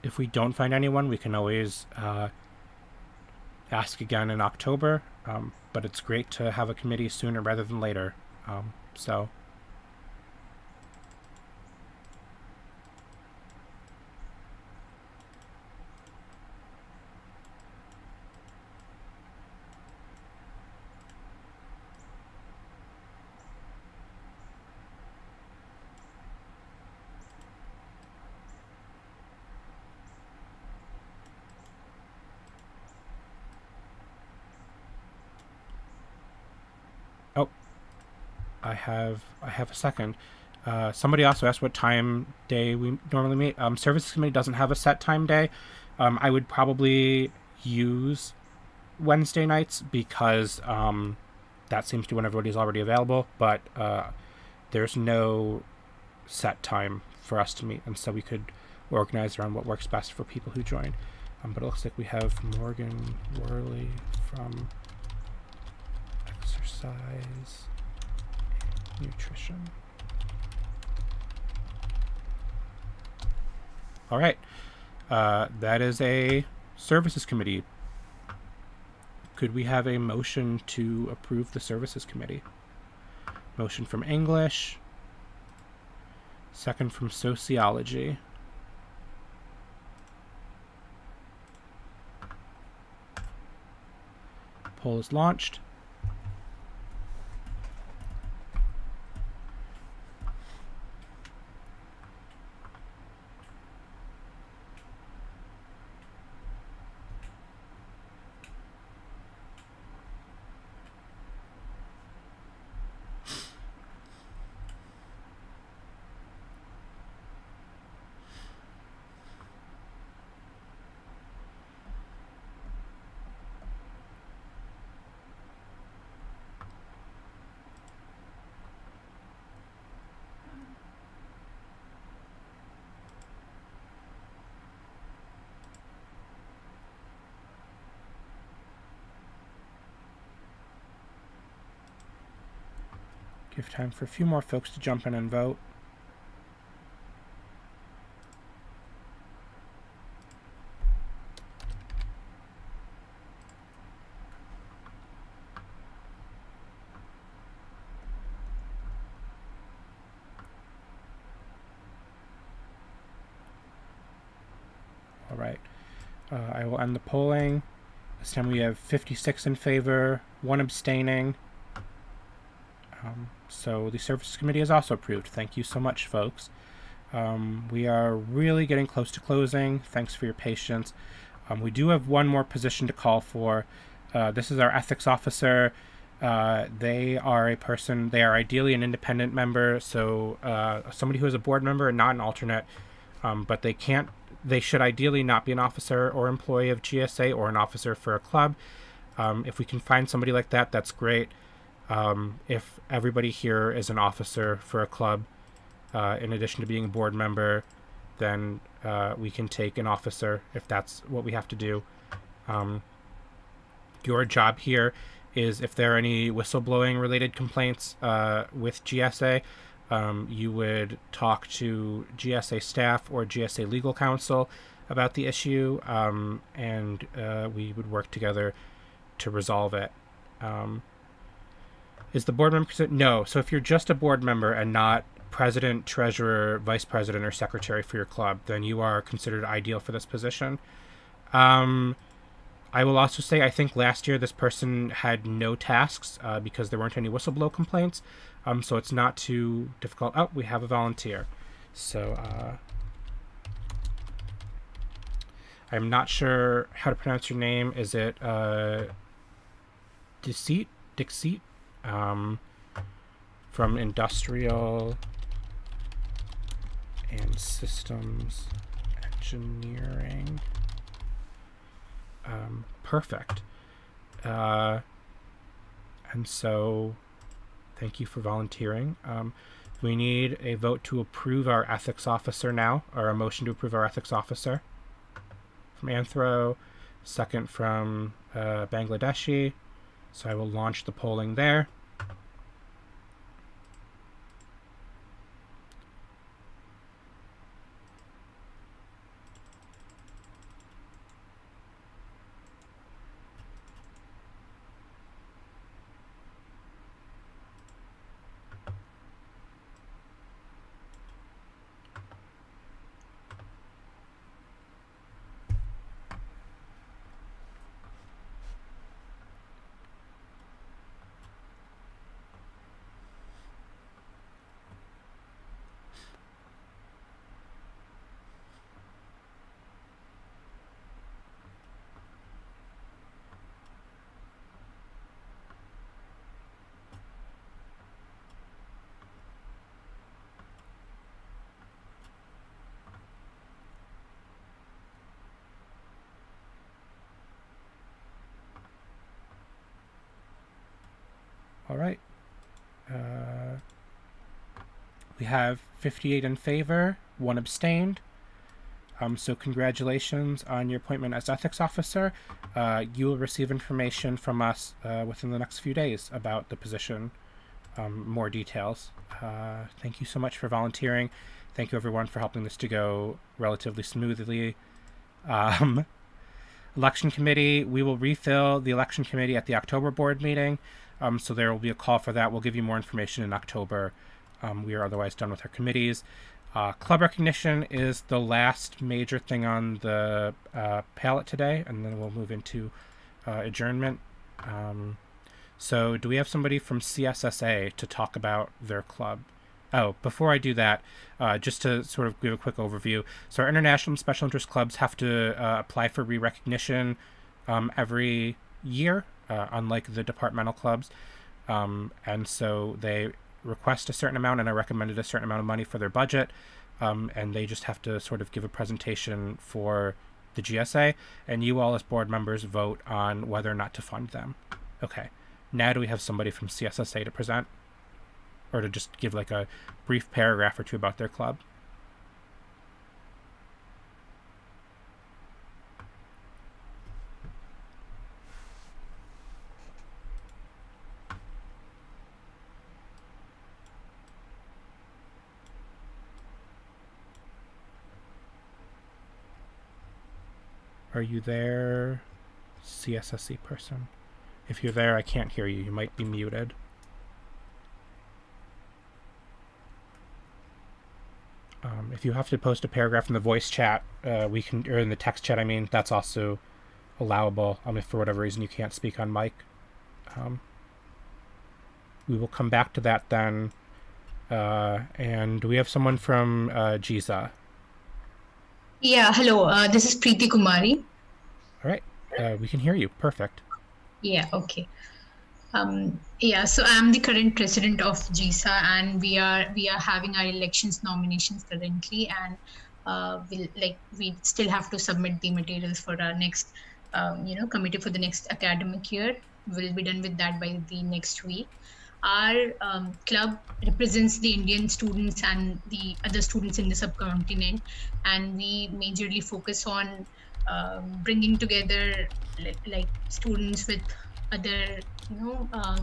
If we don't find anyone, we can always ask again in October, but it's great to have a committee sooner rather than later. So I have a second. Somebody also asked what time day we normally meet. Services Committee doesn't have a set time day. I would probably use Wednesday nights because that seems to be when everybody's already available, but there's no set time for us to meet, and so we could organize around what works best for people who join. But it looks like we have Morgan Worley from Exercise Nutrition. All right, that is a Services Committee. Could we have a motion to approve the Services Committee? Motion from English. Second from Sociology. Poll is launched. Give time for a few more folks to jump in and vote. All right. I will end the polling. This time we have 56 in favor, 1 abstaining. So the Services Committee is also approved. Thank you so much, folks. We are really getting close to closing. Thanks for your patience. We do have one more position to call for. This is our ethics officer. They are a person, they are ideally an independent member, so somebody who is a board member and not an alternate, but they should ideally not be an officer or employee of GSA or an officer for a club. If we can find somebody like that, that's great. If everybody here is an officer for a club, in addition to being a board member, then we can take an officer if that's what we have to do. Your job here is if there are any whistleblowing related complaints with GSA, you would talk to GSA staff or GSA legal counsel about the issue, and we would work together to resolve it. Is the board member? No. So if you're just a board member and not president, treasurer, vice president, or secretary for your club, then you are considered ideal for this position. I will also say I think last year this person had no tasks because there weren't any whistleblow complaints. So it's not too difficult. Oh, we have a volunteer. So I'm not sure how to pronounce your name. Is it Dixit? From Industrial and Systems Engineering. Perfect. And so thank you for volunteering. We need a vote to approve our ethics officer now, or a motion to approve our ethics officer. From Anthro, second from Bangladeshi. So I will launch the polling there. All right. We have 58 in favor, 1 abstained. So congratulations on your appointment as ethics officer. You will receive information from us within the next few days about the position, more details. Thank you so much for volunteering. Thank you everyone for helping this to go relatively smoothly. Election committee, we will refill the election committee at the October board meeting. So there will be a call for that. We'll give you more information in October. We are otherwise done with our committees. Club recognition is the last major thing on the ballot today, and then we'll move into adjournment. So do we have somebody from CSSA to talk about their club? Oh, before I do that, just to sort of give a quick overview. So our international and special interest clubs have to apply for re-recognition every year, unlike the departmental clubs. And so they request a certain amount and are recommended a certain amount of money for their budget. And they just have to sort of give a presentation for the GSA, and you all as board members vote on whether or not to fund them. Okay. Now do we have somebody from CSSA to present? Or to just give like a brief paragraph or two about their club? Are you there, CSSC person? If you're there, I can't hear you. You might be muted. If you have to post a paragraph in the voice chat, we can, or in the text chat, I mean, that's also allowable. If for whatever reason you can't speak on mic. We will come back to that then. And do we have someone from GISA? Yeah, hello. This is Preeti Kumari. All right. We can hear you. Perfect. Yeah, okay. Yeah, so I'm the current president of GISA, and we are having our elections nominations currently, and we still have to submit the materials for our next committee for the next academic year. We'll be done with that by the next week. Our club represents the Indian students and the other students in the subcontinent, and we majorly focus on bringing together like students with other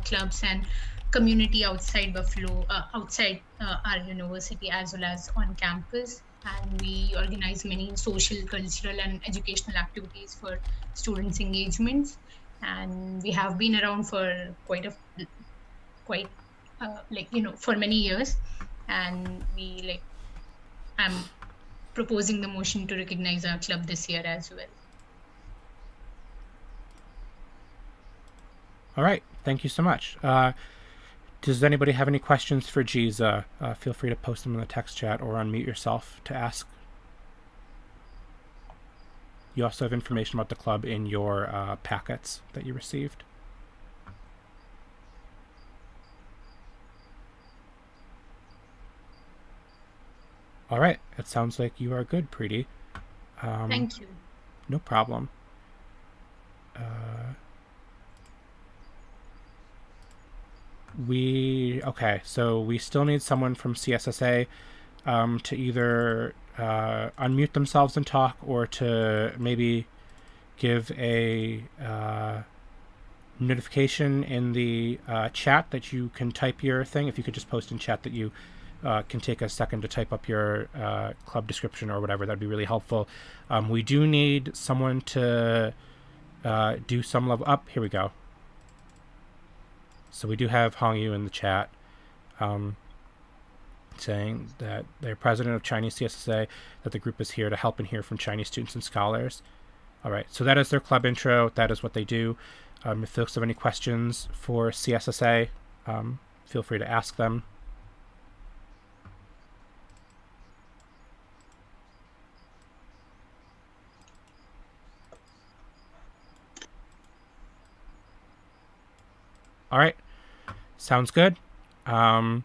clubs and community outside Buffalo, outside our university as well as on campus. And we organize many social, cultural, and educational activities for students' engagements. And we have been around for for many years. And I'm proposing the motion to recognize our club this year as well. All right. Thank you so much. Does anybody have any questions for GISA? Feel free to post them in the text chat or unmute yourself to ask. You also have information about the club in your packets that you received. All right. It sounds like you are good, Preeti. Thank you. No problem. Okay, so we still need someone from CSSA to either unmute themselves and talk, or to maybe give a notification in the chat that you can type your thing. If you could just post in chat that you can take a second to type up your club description or whatever, that'd be really helpful. We do need someone to do some level up. Here we go. So we do have Hong Yu in the chat saying that they're president of Chinese CSSA, that the group is here to help and hear from Chinese students and scholars. All right, so that is their club intro. That is what they do. If folks have any questions for CSSA, feel free to ask them. All right. Sounds good. Oh,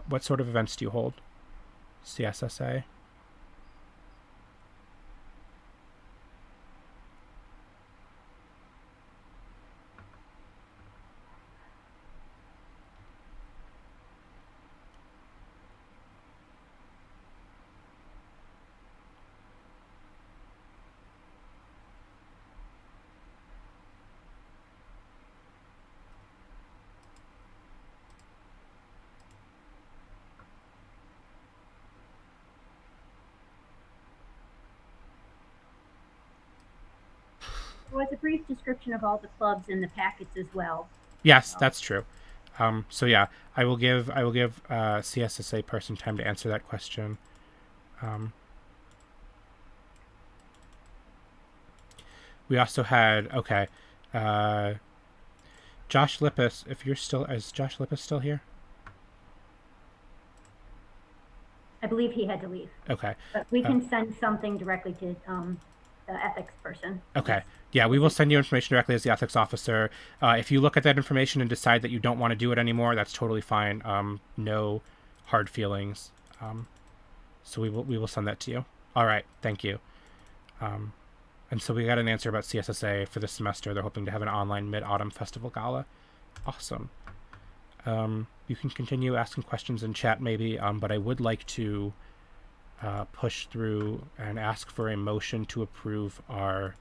what sort of events do you hold? CSSA. There was a brief description of all the clubs in the packets as well. Yes, that's true. So yeah, I will give CSSA person time to answer that question. We also had Josh Lippis. Is Josh Lippis still here? I believe he had to leave. Okay. But we can send something directly to the ethics person. Okay. Yeah, we will send you information directly as the ethics officer. If you look at that information and decide that you don't want to do it anymore, that's totally fine. No hard feelings. So we will send that to you. All right. Thank you. And so we got an answer about CSSA for this semester. They're hoping to have an online mid-autumn festival gala. Awesome. You can continue asking questions in chat maybe, but I would like to push through and ask for a motion to approve our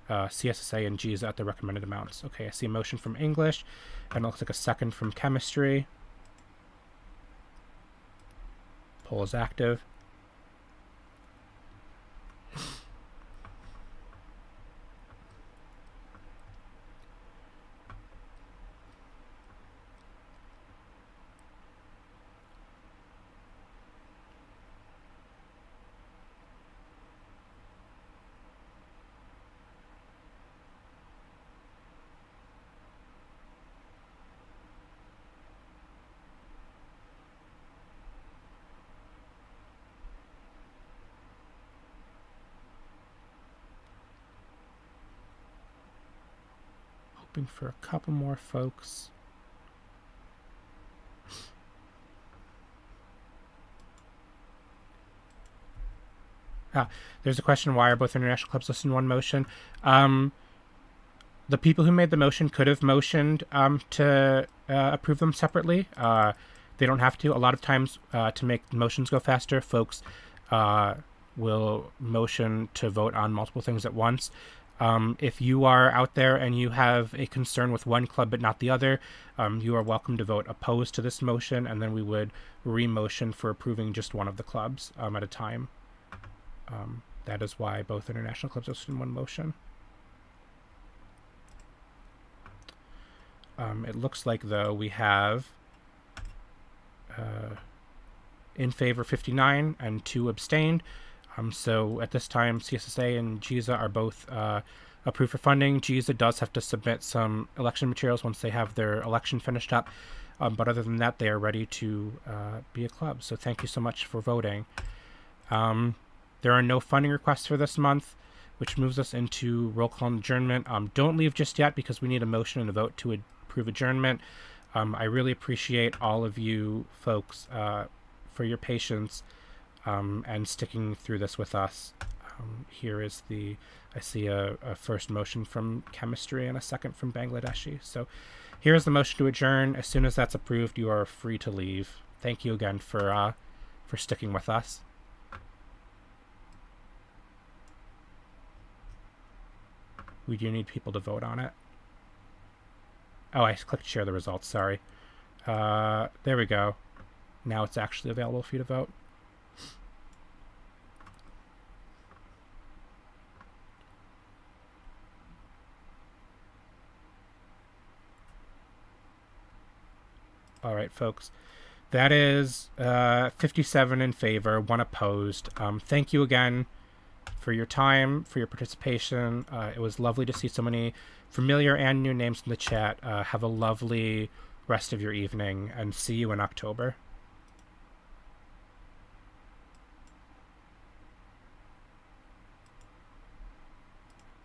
CSSA and GISA at the recommended amounts. Okay, I see a motion from English, and it looks like a second from chemistry. Poll is active. Hoping for a couple more folks. There's a question, why are both international clubs listed in one motion? The people who made the motion could have motioned to approve them separately. They don't have to. A lot of times to make motions go faster, folks will motion to vote on multiple things at once. If you are out there and you have a concern with one club but not the other, you are welcome to vote opposed to this motion, and then we would re-motion for approving just one of the clubs at a time. That is why both international clubs are listed in one motion. It looks like, though, we have in favor 59 and 2 abstained. So at this time, CSSA and GISA are both approved for funding. GISA does have to submit some election materials once they have their election finished up. But other than that, they are ready to be a club. So thank you so much for voting. There are no funding requests for this month, which moves us into roll call and adjournment. Don't leave just yet because we need a motion and a vote to approve adjournment. I really appreciate all of you folks for your patience and sticking through this with us. Here is I see a first motion from chemistry and a second from Bangladeshi. So here's the motion to adjourn. As soon as that's approved, you are free to leave. Thank you again for sticking with us. We do need people to vote on it. Oh, I clicked share the results, sorry. There we go. Now it's actually available for you to vote. All right, folks. That is 57 in favor, 1 opposed. Thank you again for your time, for your participation. It was lovely to see so many familiar and new names in the chat. Have a lovely rest of your evening, and see you in October.